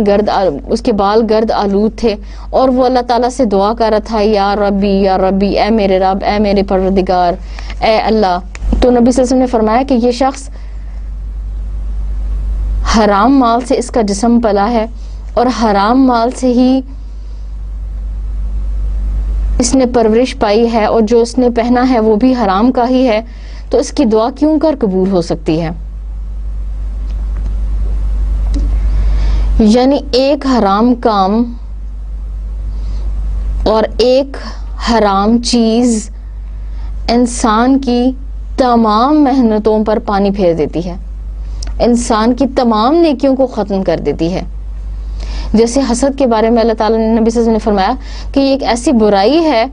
Speaker 1: اس کے بال گرد آلود تھے، اور وہ اللہ تعالیٰ سے دعا کر رہا تھا، یا ربی یا ربی، اے میرے رب، اے میرے پروردگار، اے اللہ. تو نبی صلی اللہ علیہ وسلم نے فرمایا کہ یہ شخص حرام مال سے اس کا جسم پلا ہے اور حرام مال سے ہی اس نے پرورش پائی ہے، اور جو اس نے پہنا ہے وہ بھی حرام کا ہی ہے، تو اس کی دعا کیوں کر قبول ہو سکتی ہے؟ یعنی ایک حرام کام اور ایک حرام چیز انسان کی تمام محنتوں پر پانی پھیر دیتی ہے، انسان کی تمام نیکیوں کو ختم کر دیتی ہے. جیسے حسد کے بارے میں اللہ تعالیٰ نے، نبی صلی اللہ علیہ وسلم نے فرمایا کہ یہ ایک ایسی برائی ہے،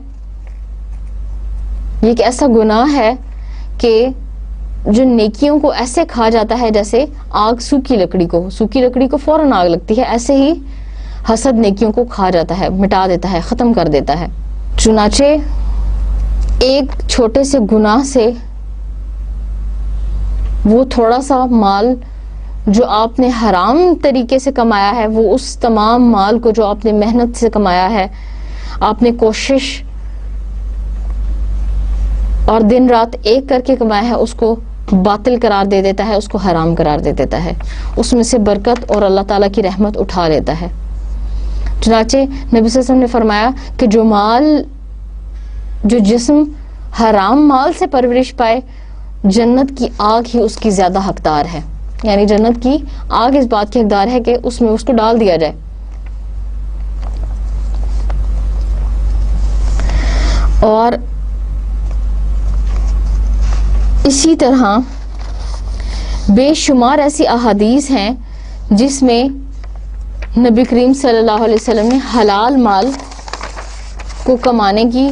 Speaker 1: یہ ایک ایسا گناہ ہے کہ جو نیکیوں کو ایسے کھا جاتا ہے جیسے آگ سوکھی لکڑی کو فوراً آگ لگتی ہے، ایسے ہی حسد نیکیوں کو کھا جاتا ہے، مٹا دیتا ہے، ختم کر دیتا ہے. چنانچہ ایک چھوٹے سے گناہ سے وہ تھوڑا سا مال جو آپ نے حرام طریقے سے کمایا ہے، وہ اس تمام مال کو جو آپ نے محنت سے کمایا ہے، آپ نے کوشش اور دن رات ایک کر کے کمایا ہے، اس کو باطل قرار دے دیتا ہے، اس کو حرام قرار دے دیتا ہے، اس میں سے برکت اور اللہ تعالیٰ کی رحمت اٹھا لیتا ہے. چنانچہ نبی صلی اللہ علیہ وسلم نے فرمایا کہ جو جسم حرام مال سے پرورش پائے، جنت کی آگ ہی اس کی زیادہ حقدار ہے. یعنی جنت کی آگ اس بات کی حقدار ہے کہ اس میں اس کو ڈال دیا جائے. اور اسی طرح بے شمار ایسی احادیث ہیں جس میں نبی کریم صلی اللہ علیہ وسلم نے حلال مال کو کمانے کی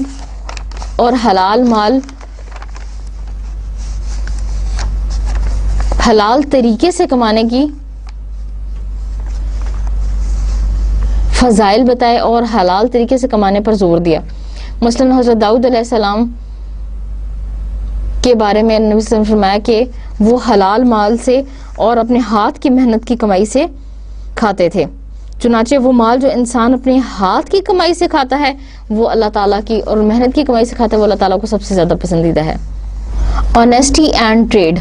Speaker 1: اور حلال مال حلال طریقے سے کمانے کی فضائل بتائے اور حلال طریقے سے کمانے پر زور دیا. مثلا حضرت داؤد علیہ السلام کے بارے میں نبی صلی اللہ علیہ وسلم نے فرمایا کہ وہ حلال مال سے اور اپنے ہاتھ کی محنت کی کمائی سے کھاتے تھے. چنانچہ وہ مال جو انسان اپنے ہاتھ کی کمائی سے کھاتا ہے وہ اللہ تعالیٰ کی، اور محنت کی کمائی سے کھاتا ہے وہ اللہ تعالیٰ کو سب سے زیادہ پسندیدہ ہے. Honesty and trade.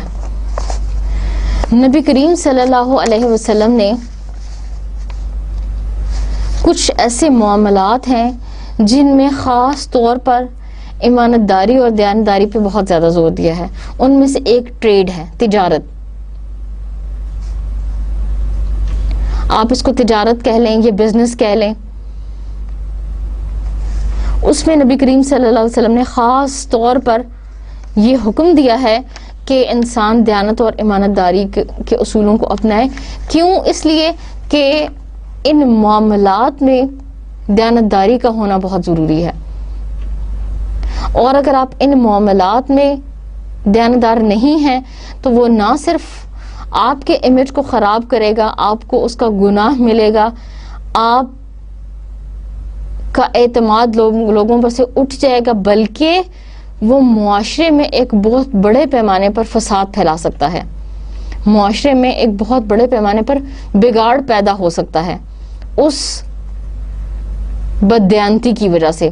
Speaker 1: نبی کریم صلی اللہ علیہ وسلم نے کچھ ایسے معاملات ہیں جن میں خاص طور پر امانت داری اور دیانتداری پہ بہت زیادہ زور دیا ہے. ان میں سے ایک ٹریڈ ہے، تجارت. آپ اس کو تجارت کہہ لیں یا بزنس کہہ لیں. اس میں نبی کریم صلی اللہ علیہ وسلم نے خاص طور پر یہ حکم دیا ہے کہ انسان دیانت اور امانت داری کے اصولوں کو اپنائے. کیوں؟ اس لیے کہ ان معاملات میں دیانتداری کا ہونا بہت ضروری ہے، اور اگر آپ ان معاملات میں دیانتدار نہیں ہیں تو وہ نہ صرف آپ کے امیج کو خراب کرے گا، آپ کو اس کا گناہ ملے گا، آپ کا اعتماد لوگوں پر سے اٹھ جائے گا، بلکہ وہ معاشرے میں ایک بہت بڑے پیمانے پر فساد پھیلا سکتا ہے، معاشرے میں ایک بہت بڑے پیمانے پر بگاڑ پیدا ہو سکتا ہے اس بددیانتی کی وجہ سے.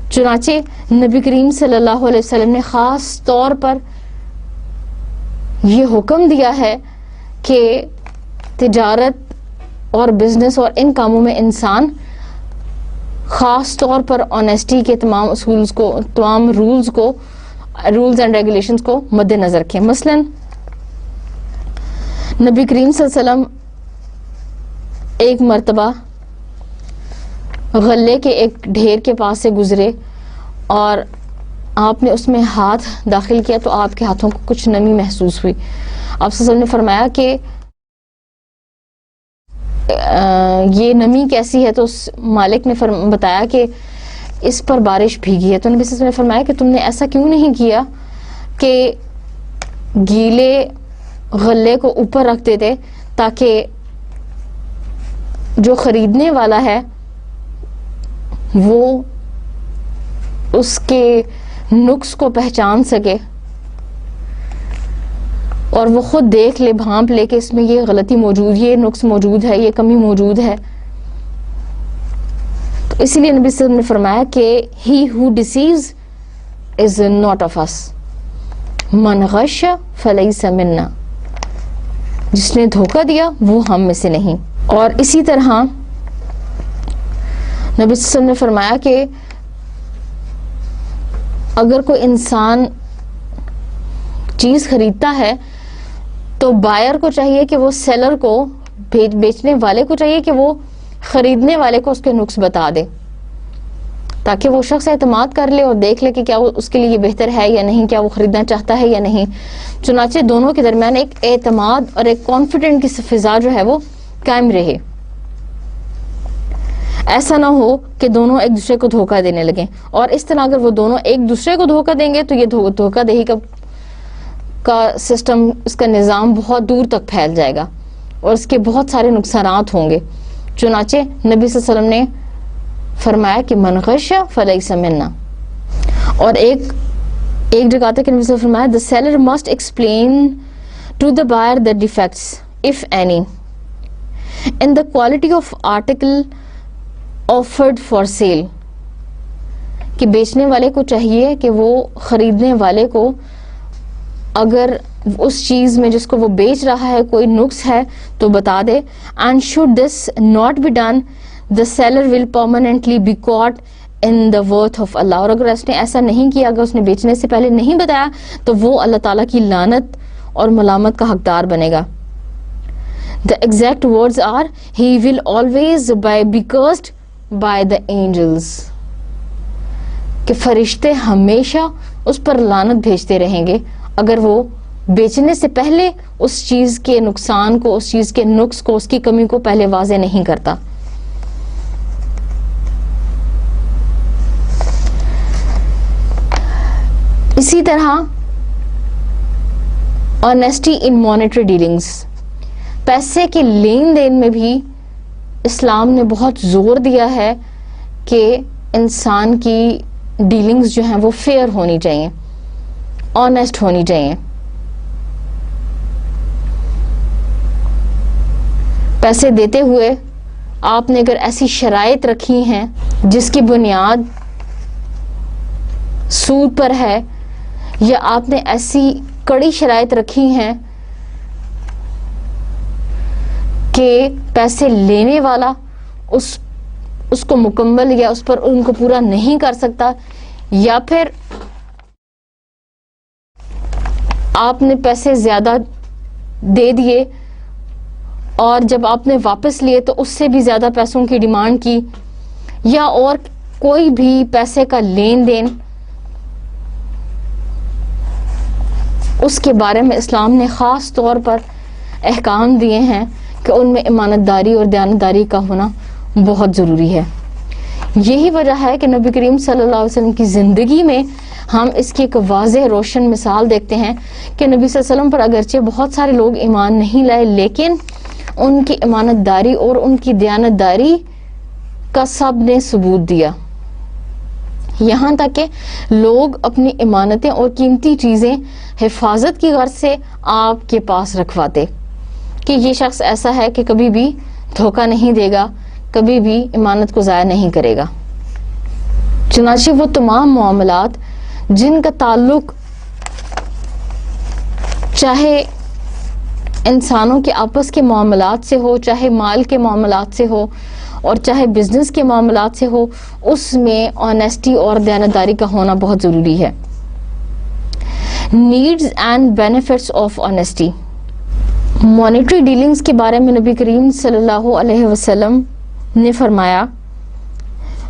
Speaker 1: چنانچہ نبی کریم صلی اللہ علیہ وسلم نے خاص طور پر یہ حکم دیا ہے کہ تجارت اور بزنس اور ان کاموں میں انسان خاص طور پر آنیسٹی کے تمام اصولز کو، تمام رولز اینڈ ریگولیشنز کو مد نظر رکھیں. مثلا نبی کریم صلی اللہ علیہ وسلم ایک مرتبہ غلے کے ایک ڈھیر کے پاس سے گزرے اور آپ نے اس میں ہاتھ داخل کیا تو آپ کے ہاتھوں کو کچھ نمی محسوس ہوئی. آپ صلی اللہ علیہ وسلم نے فرمایا کہ یہ نمی کیسی ہے؟ تو اس مالک نے بتایا کہ اس پر بارش بھیگی ہے. تو نبی صلی اللہ علیہ وسلم نے فرمایا کہ تم نے ایسا کیوں نہیں کیا کہ گیلے غلے کو اوپر رکھ دیتے تاکہ جو خریدنے والا ہے وہ اس کے نقص کو پہچان سکے اور وہ خود دیکھ لے، بھانپ لے کہ اس میں یہ غلطی موجود، یہ نقص موجود ہے، یہ کمی موجود ہے. تو اسی لیے نبی صلی اللہ علیہ وسلم نے فرمایا کہ he who deceives is not of us. من غش فلیس منا. جس نے دھوکہ دیا وہ ہم میں سے نہیں. اور اسی طرح نبی صلی اللہ علیہ وسلم نے فرمایا کہ اگر کوئی انسان چیز خریدتا ہے تو بائر کو چاہیے کہ وہ سیلر کو، بیچنے والے کو چاہیے کہ وہ خریدنے والے کو اس کے نقص بتا دے تاکہ وہ شخص اعتماد کر لے اور دیکھ لے کہ کیا وہ اس کے لیے یہ بہتر ہے یا نہیں، کیا وہ خریدنا چاہتا ہے یا نہیں. چنانچہ دونوں کے درمیان ایک اعتماد اور ایک کانفیڈنٹ کی فضا جو ہے وہ قائم رہے. ایسا نہ ہو کہ دونوں ایک دوسرے کو دھوکہ دینے لگیں، اور اس طرح اگر وہ دونوں ایک دوسرے کو دھوکہ دیں گے تو یہ دھوکہ دہی کا سسٹم، اس کا نظام بہت دور تک پھیل جائے گا اور اس کے بہت سارے نقصانات ہوں گے. چنانچہ نبی صلی اللہ علیہ وسلم نے فرمایا کہ من غش فلیس منا. اور ایک جگہ تک نبی صلی اللہ علیہ وسلم نے فرمایا the seller must explain to the buyer the defects if any in the quality of article offered for sale. کہ بیچنے والے کو چاہیے کہ وہ خریدنے والے کو اگر اس چیز میں جس کو وہ بیچ رہا ہے کوئی نقص ہے تو بتا دے. and should this not be done the seller will permanently be caught in the wrath of Allah. اور اگر اس نے ایسا نہیں کیا، اگر اس نے بیچنے سے پہلے نہیں بتایا تو وہ اللہ تعالیٰ کی لعنت اور ملامت کا حقدار بنے گا. The exact words are he will always be cursed by the angels. کہ فرشتے ہمیشہ اس پر لعنت بھیجتے رہیں گے اگر وہ بیچنے سے پہلے اس چیز کے نقصان کو، اس چیز کے نقص کو، اس کی کمی کو پہلے واضح نہیں کرتا. اسی طرح آنیسٹی ان مانیٹری ڈیلنگز. پیسے کے لین دین میں بھی اسلام نے بہت زور دیا ہے کہ انسان کی ڈیلنگز جو ہیں وہ فیئر ہونی چاہیے. آنیسٹ ہونی چاہیے. پیسے دیتے ہوئے آپ نے اگر ایسی شرائط رکھی ہیں جس کی بنیاد سود پر ہے، یا آپ نے ایسی کڑی شرائط رکھی ہیں کہ پیسے لینے والا اس کو مکمل یا اس پر ان کو پورا نہیں کر سکتا، یا پھر آپ نے پیسے زیادہ دے دیے اور جب آپ نے واپس لیے تو اس سے بھی زیادہ پیسوں کی ڈیمانڈ کی، یا اور کوئی بھی پیسے کا لین دین، اس کے بارے میں اسلام نے خاص طور پر احکام دیے ہیں کہ ان میں امانت داری اور دیانتداری کا ہونا بہت ضروری ہے. یہی وجہ ہے کہ نبی کریم صلی اللہ علیہ وسلم کی زندگی میں ہم اس کی ایک واضح روشن مثال دیکھتے ہیں کہ نبی صلی اللہ علیہ وسلم پر اگرچہ بہت سارے لوگ ایمان نہیں لائے، لیکن ان کی امانت داری اور ان کی دیانتداری کا سب نے ثبوت دیا، یہاں تک کہ لوگ اپنی امانتیں اور قیمتی چیزیں حفاظت کی غرض سے آپ کے پاس رکھواتے کہ یہ شخص ایسا ہے کہ کبھی بھی دھوکہ نہیں دے گا، کبھی بھی امانت کو ضائع نہیں کرے گا. چنانچہ وہ تمام معاملات جن کا تعلق چاہے انسانوں کے آپس کے معاملات سے ہو، چاہے مال کے معاملات سے ہو، اور چاہے بزنس کے معاملات سے ہو، اس میں آنیسٹی اور دیانتداری کا ہونا بہت ضروری ہے. Needs and benefits of honesty. Monetary dealings کے بارے میں نبی کریم صلی اللہ علیہ وسلم نے فرمایا،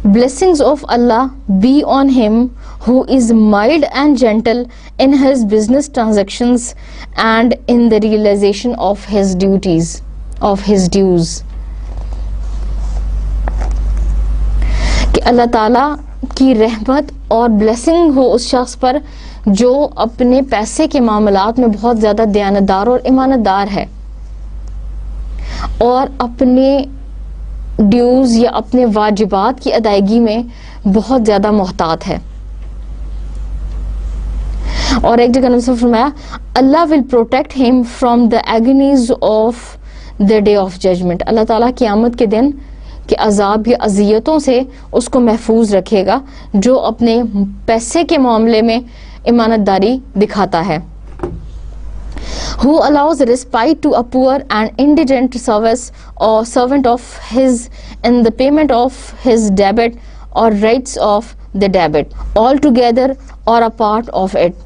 Speaker 1: blessings of Allah be on him who is mild and gentle in his business transactions and in the realization of his dues. کہ اللہ تعالیٰ کی رحمت اور بلیسنگ ہو اس شخص پر جو اپنے پیسے کے معاملات میں بہت زیادہ دیانتدار اور امانت دار ہے، اور اپنے ڈیوز یا اپنے واجبات کی ادائیگی میں بہت زیادہ محتاط ہے. اور ایک جگہ نے فرمایا، Allah will protect him from the agonies of the day of judgement. اللہ تعالیٰ قیامت کے دن کے عذاب یا اذیتوں سے اس کو محفوظ رکھے گا جو اپنے پیسے کے معاملے میں امانت داری دکھاتا ہے. Who allows respite to a poor and indigent servant of his in the payment of his debit or rights of the debit, altogether or a part of it.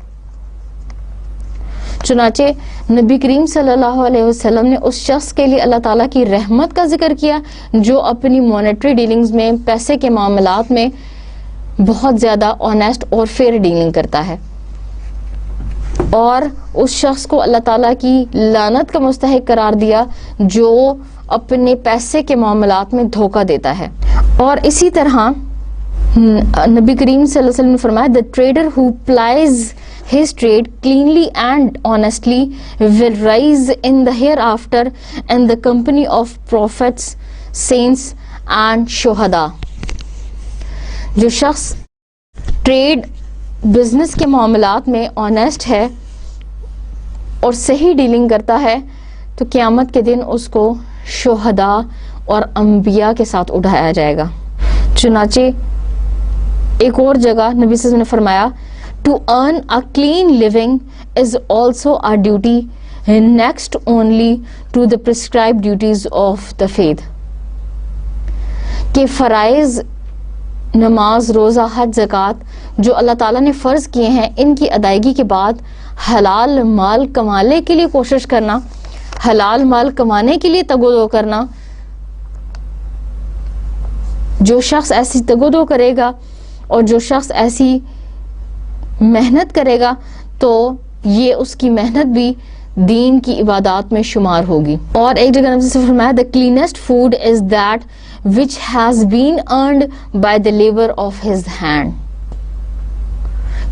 Speaker 1: چنانچہ نبی کریم صلی اللہ علیہ وسلم نے اس شخص کے لیے اللہ تعالیٰ کی رحمت کا ذکر کیا جو اپنی مانیٹری ڈیلنگز میں، پیسے کے معاملات میں بہت زیادہ آنیسٹ اور فیئر ڈیلنگ کرتا ہے، اور اس شخص کو اللہ تعالیٰ کی لعنت کا مستحق قرار دیا جو اپنے پیسے کے معاملات میں دھوکہ دیتا ہے. اور اسی طرح نبی کریم صلی اللہ علیہ وسلم نے فرمایا، the trader who plies his trade cleanly and honestly will rise in the hereafter in the company of prophets, saints and shuhada. جو شخص ٹریڈ بزنس کے معاملات میں آنیسٹ ہے اور صحیح ڈیلنگ کرتا ہے تو قیامت کے دن اس کو شہداء اور انبیاء کے ساتھ اٹھایا جائے گا. چنانچہ ایک اور جگہ نبی صلی اللہ علیہ وسلم نے فرمایا، to earn a clean living is also a duty next only to the prescribed duties of the faith. کہ فرائض نماز، روزہ، حج، زکوٰۃ جو اللہ تعالیٰ نے فرض کیے ہیں، ان کی ادائیگی کے بعد حلال مال کمانے کے لیے کوشش کرنا، حلال مال کمانے کے لیے تگودو کرنا. جو شخص ایسی تگودو کرے گا اور جو شخص ایسی محنت کرے گا تو یہ اس کی محنت بھی دین کی عبادات میں شمار ہوگی. اور ایک جگہ نبی سے فرمایا، the cleanest food is that which has been earned by the labor of his hand.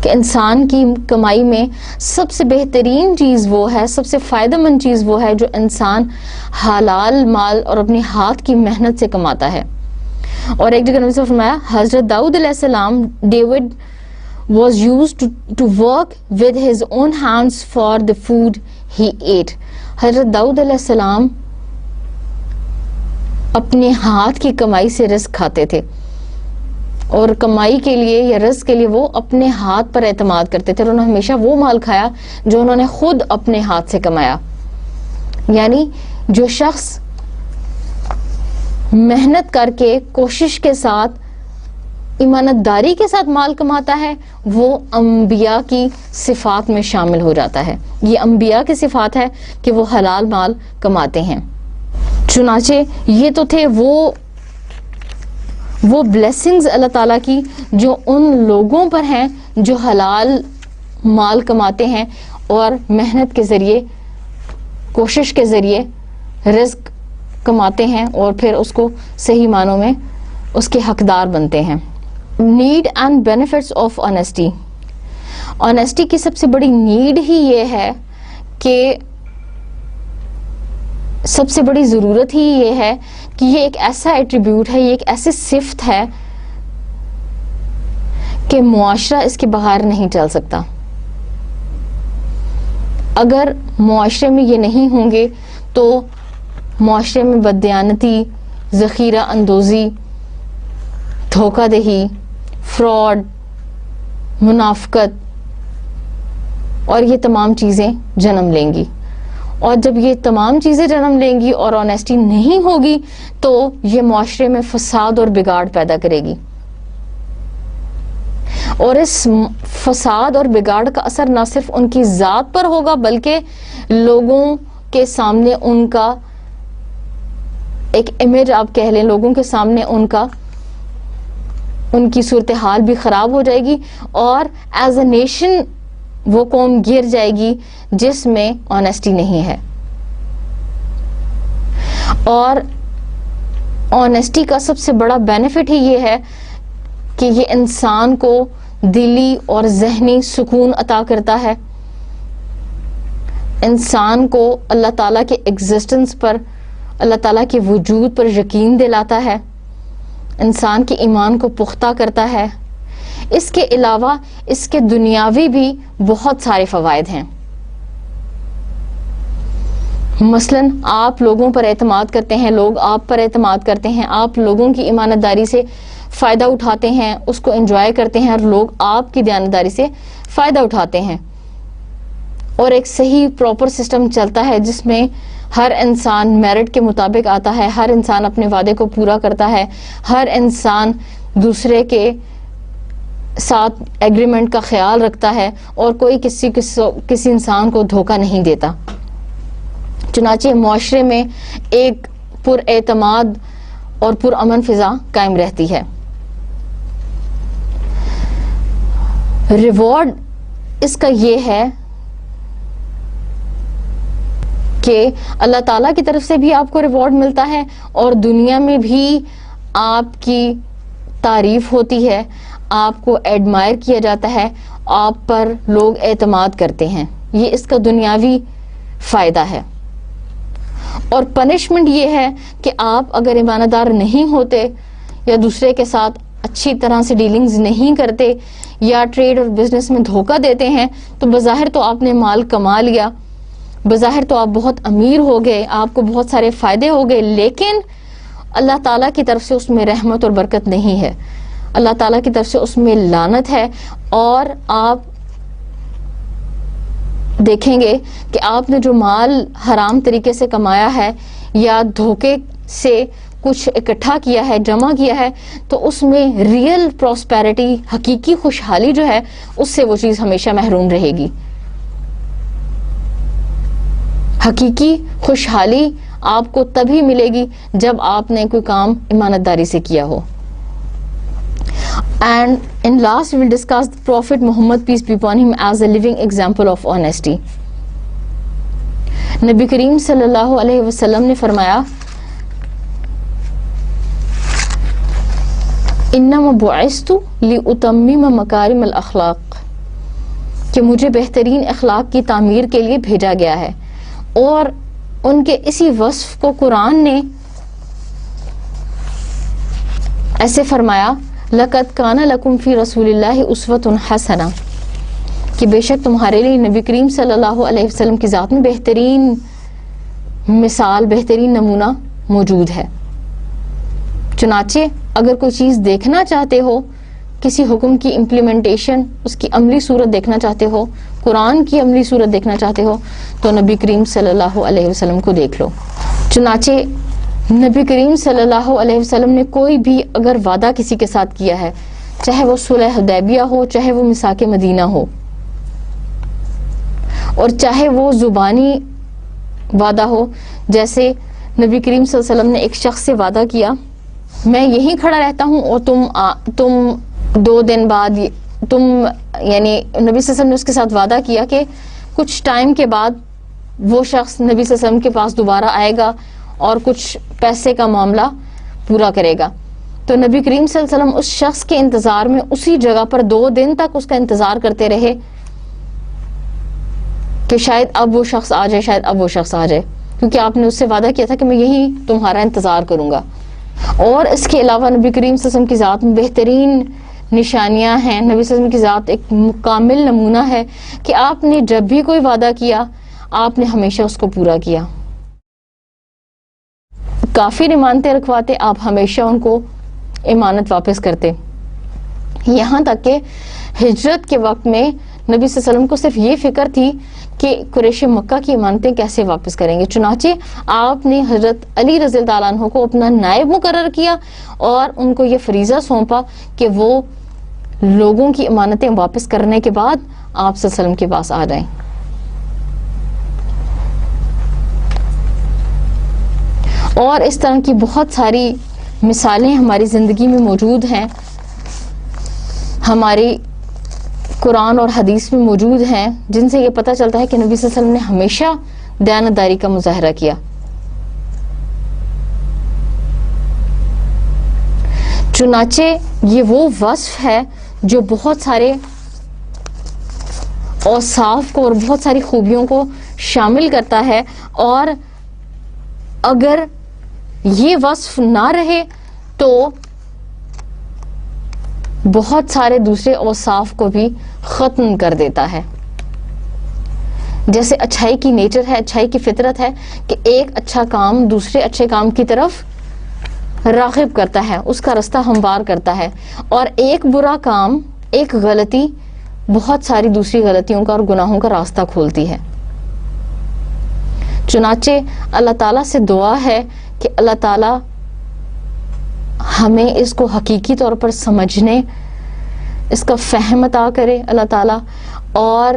Speaker 1: کہ انسان کی کمائی میں سب سے بہترین چیز وہ ہے، سب سے فائدہ مند چیز وہ ہے جو انسان حلال مال اور اپنے ہاتھ کی محنت سے کماتا ہے. اور ایک جگہ نبی سے فرمایا، حضرت داؤد علیہ السلام، David was used to work with his own hands for the food he ate. حضرت داؤد علیہ السلام اپنے ہاتھ کی کمائی سے رزق کھاتے تھے، اور کمائی کے لیے یا رزق کے لیے وہ اپنے ہاتھ پر اعتماد کرتے تھے، اور انہوں نے ہمیشہ وہ مال کھایا جو انہوں نے خود اپنے ہاتھ سے کمایا. یعنی جو شخص محنت کر کے کوشش کے ساتھ ایمانت داری کے ساتھ مال کماتا ہے وہ انبیاء کی صفات میں شامل ہو جاتا ہے. یہ انبیاء کی صفات ہے کہ وہ حلال مال کماتے ہیں. چنانچہ یہ تو تھے وہ بلیسنگز اللہ تعالیٰ کی جو ان لوگوں پر ہیں جو حلال مال کماتے ہیں اور محنت کے ذریعے، کوشش کے ذریعے رزق کماتے ہیں اور پھر اس کو صحیح معنوں میں اس کے حقدار بنتے ہیں. Need and benefits of honesty. Honesty کی سب سے بڑی نیڈ ہی یہ ہے کہ سب سے بڑی ضرورت ہی یہ ہے کہ یہ ایک ایسا ایٹریبیوٹ ہے، یہ ایک ایسی صفت ہے کہ معاشرہ اس کے بغیر نہیں چل سکتا. اگر معاشرے میں یہ نہیں ہوں گے تو معاشرے میں بددیانتی، ذخیرہ اندوزی، دھوکہ دہی، فراڈ، منافقت اور یہ تمام چیزیں جنم لیں گی. اور جب یہ تمام چیزیں جنم لیں گی اور آنیسٹی نہیں ہوگی تو یہ معاشرے میں فساد اور بگاڑ پیدا کرے گی. اور اس فساد اور بگاڑ کا اثر نہ صرف ان کی ذات پر ہوگا بلکہ لوگوں کے سامنے ان کا ایک امیج آپ کہہ لیں، لوگوں کے سامنے ان کی صورتحال بھی خراب ہو جائے گی، اور ایز اے نیشن وہ قوم گر جائے گی جس میں آنیسٹی نہیں ہے. اور آنیسٹی کا سب سے بڑا بینیفٹ ہی یہ ہے کہ یہ انسان کو دلی اور ذہنی سکون عطا کرتا ہے، انسان کو اللہ تعالیٰ کے ایگزسٹنس پر، اللہ تعالیٰ کے وجود پر یقین دلاتا ہے، انسان کے ایمان کو پختہ کرتا ہے. اس کے علاوہ اس کے دنیاوی بھی بہت سارے فوائد ہیں. مثلاً آپ لوگوں پر اعتماد کرتے ہیں، لوگ آپ پر اعتماد کرتے ہیں، آپ لوگوں کی ایمانت داری سے فائدہ اٹھاتے ہیں، اس کو انجوائے کرتے ہیں، اور لوگ آپ کی دیانتداری سے فائدہ اٹھاتے ہیں. اور ایک صحیح پراپر سسٹم چلتا ہے جس میں ہر انسان میرٹ کے مطابق آتا ہے، ہر انسان اپنے وعدے کو پورا کرتا ہے، ہر انسان دوسرے کے ساتھ ایگریمنٹ کا خیال رکھتا ہے، اور کوئی کسی انسان کو دھوکہ نہیں دیتا. چنانچہ معاشرے میں ایک پر اعتماد اور پر امن فضا قائم رہتی ہے. ریوارڈ اس کا یہ ہے کہ اللہ تعالیٰ کی طرف سے بھی آپ کو ریوارڈ ملتا ہے اور دنیا میں بھی آپ کی تعریف ہوتی ہے، آپ کو ایڈمائر کیا جاتا ہے، آپ پر لوگ اعتماد کرتے ہیں. یہ اس کا دنیاوی فائدہ ہے. اور پنشمنٹ یہ ہے کہ آپ اگر ایمانت دار نہیں ہوتے یا دوسرے کے ساتھ اچھی طرح سے ڈیلنگز نہیں کرتے یا ٹریڈ اور بزنس میں دھوکہ دیتے ہیں تو بظاہر تو آپ نے مال کما لیا، بظاہر تو آپ بہت امیر ہو گئے، آپ کو بہت سارے فائدے ہو گئے، لیکن اللہ تعالیٰ کی طرف سے اس میں رحمت اور برکت نہیں ہے. اللہ تعالیٰ کی طرف سے اس میں لعنت ہے. اور آپ دیکھیں گے کہ آپ نے جو مال حرام طریقے سے کمایا ہے یا دھوکے سے کچھ اکٹھا کیا ہے، جمع کیا ہے، تو اس میں ریئل پراسپیرٹی، حقیقی خوشحالی جو ہے اس سے وہ چیز ہمیشہ محروم رہے گی. حقیقی خوشحالی آپ کو تبھی ملے گی جب آپ نے کوئی کام ایمانت داری سے کیا ہو. And in last we will discuss the Prophet Muhammad, peace be upon him, as a living example of honesty. نبی کریم صلی اللہ علیہ وسلم نے فرمایا انما بعثت لأتمم مکارم الاخلاق، کہ مجھے بہترین اخلاق کی تعمیر کے لیے بھیجا گیا ہے. اور ان کے اسی وصف کو قرآن نے ایسے فرمایا لَقَدْ كَانَ لَكُمْ فِي رَسُولِ اللَّهِ أُسْوَةٌ حَسَنَةٌ کہ بے شک تمہارے لیے نبی کریم صلی اللہ علیہ وسلم کی ذات میں بہترین مثال، بہترین نمونہ موجود ہے. چنانچہ اگر کوئی چیز دیکھنا چاہتے ہو، کسی حکم کی امپلیمنٹیشن، اس کی عملی صورت دیکھنا چاہتے ہو، قرآن کی عملی صورت دیکھنا چاہتے ہو، تو نبی کریم صلی اللہ علیہ وسلم کو دیکھ لو. چنانچہ نبی کریم صلی اللہ علیہ وسلم نے کوئی بھی اگر وعدہ کسی کے ساتھ کیا ہے، چاہے وہ صلح حدیبیہ ہو، چاہے وہ میثاق مدینہ ہو، اور چاہے وہ زبانی وعدہ ہو، جیسے نبی کریم صلی اللہ علیہ وسلم نے ایک شخص سے وعدہ کیا، میں یہیں کھڑا رہتا ہوں اور تم 2 دن بعد، تم یعنی نبی صلی اللہ علیہ وسلم نے اس کے ساتھ وعدہ کیا کہ کچھ ٹائم کے بعد وہ شخص نبی صلی اللہ علیہ وسلم کے پاس دوبارہ آئے گا اور کچھ پیسے کا معاملہ پورا کرے گا. تو نبی کریم صلی اللہ علیہ وسلم اس شخص کے انتظار میں اسی جگہ پر 2 دن تک اس کا انتظار کرتے رہے کہ شاید اب وہ شخص آ جائے، شاید اب وہ شخص آ جائے، کیونکہ آپ نے اس سے وعدہ کیا تھا کہ میں یہی تمہارا انتظار کروں گا. اور اس کے علاوہ نبی کریم صلی اللہ علیہ وسلم کی ذات میں بہترین نشانیاں ہیں. نبی صلی اللہ علیہ وسلم کی ذات ایک مکمل نمونہ ہے کہ آپ نے جب بھی کوئی وعدہ کیا، آپ نے ہمیشہ اس کو پورا کیا. کافی امانتیں رکھواتے، آپ ہمیشہ ان کو امانت واپس کرتے. یہاں تک کہ ہجرت کے وقت میں نبی صلی اللہ علیہ وسلم کو صرف یہ فکر تھی کہ قریش مکہ کی امانتیں کیسے واپس کریں گے. چنانچہ آپ نے حضرت علی رضی اللہ عنہ کو اپنا نائب مقرر کیا اور ان کو یہ فریضہ سونپا کہ وہ لوگوں کی امانتیں واپس کرنے کے بعد آپ صلی اللہ علیہ وسلم کے پاس آ جائیں. اور اس طرح کی بہت ساری مثالیں ہماری زندگی میں موجود ہیں، ہماری قرآن اور حدیث میں موجود ہیں، جن سے یہ پتہ چلتا ہے کہ نبی صلی اللہ علیہ وسلم نے ہمیشہ دیانتداری کا مظاہرہ کیا. چنانچہ یہ وہ وصف ہے جو بہت سارے اوصاف کو اور بہت ساری خوبیوں کو شامل کرتا ہے، اور اگر یہ وصف نہ رہے تو بہت سارے دوسرے اوصاف کو بھی ختم کر دیتا ہے. جیسے اچھائی کی نیچر ہے، اچھائی کی فطرت ہے کہ ایک اچھا کام دوسرے اچھے کام کی طرف راغب کرتا ہے، اس کا رستہ ہموار کرتا ہے، اور ایک برا کام، ایک غلطی بہت ساری دوسری غلطیوں کا اور گناہوں کا راستہ کھولتی ہے. چنانچہ اللہ تعالیٰ سے دعا ہے کہ اللہ تعالیٰ ہمیں اس کو حقیقی طور پر سمجھنے، اس کا فہم عطا کرے اللہ تعالیٰ، اور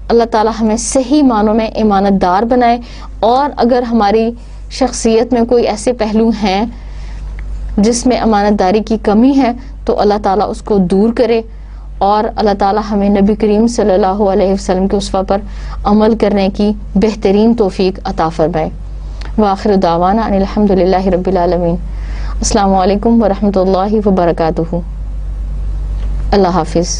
Speaker 1: اللہ تعالیٰ ہمیں صحیح معنوں میں امانت دار بنائے. اور اگر ہماری شخصیت میں کوئی ایسے پہلو ہیں جس میں امانت داری کی کمی ہے تو اللہ تعالیٰ اس کو دور کرے، اور اللہ تعالیٰ ہمیں نبی کریم صلی اللہ علیہ وسلم کے اسوہ پر عمل کرنے کی بہترین توفیق عطا فرمائے. وآخر دعوانا ان الحمد للہ رب العالمین. السلام علیکم ورحمۃ اللہ وبرکاتہ. اللہ حافظ.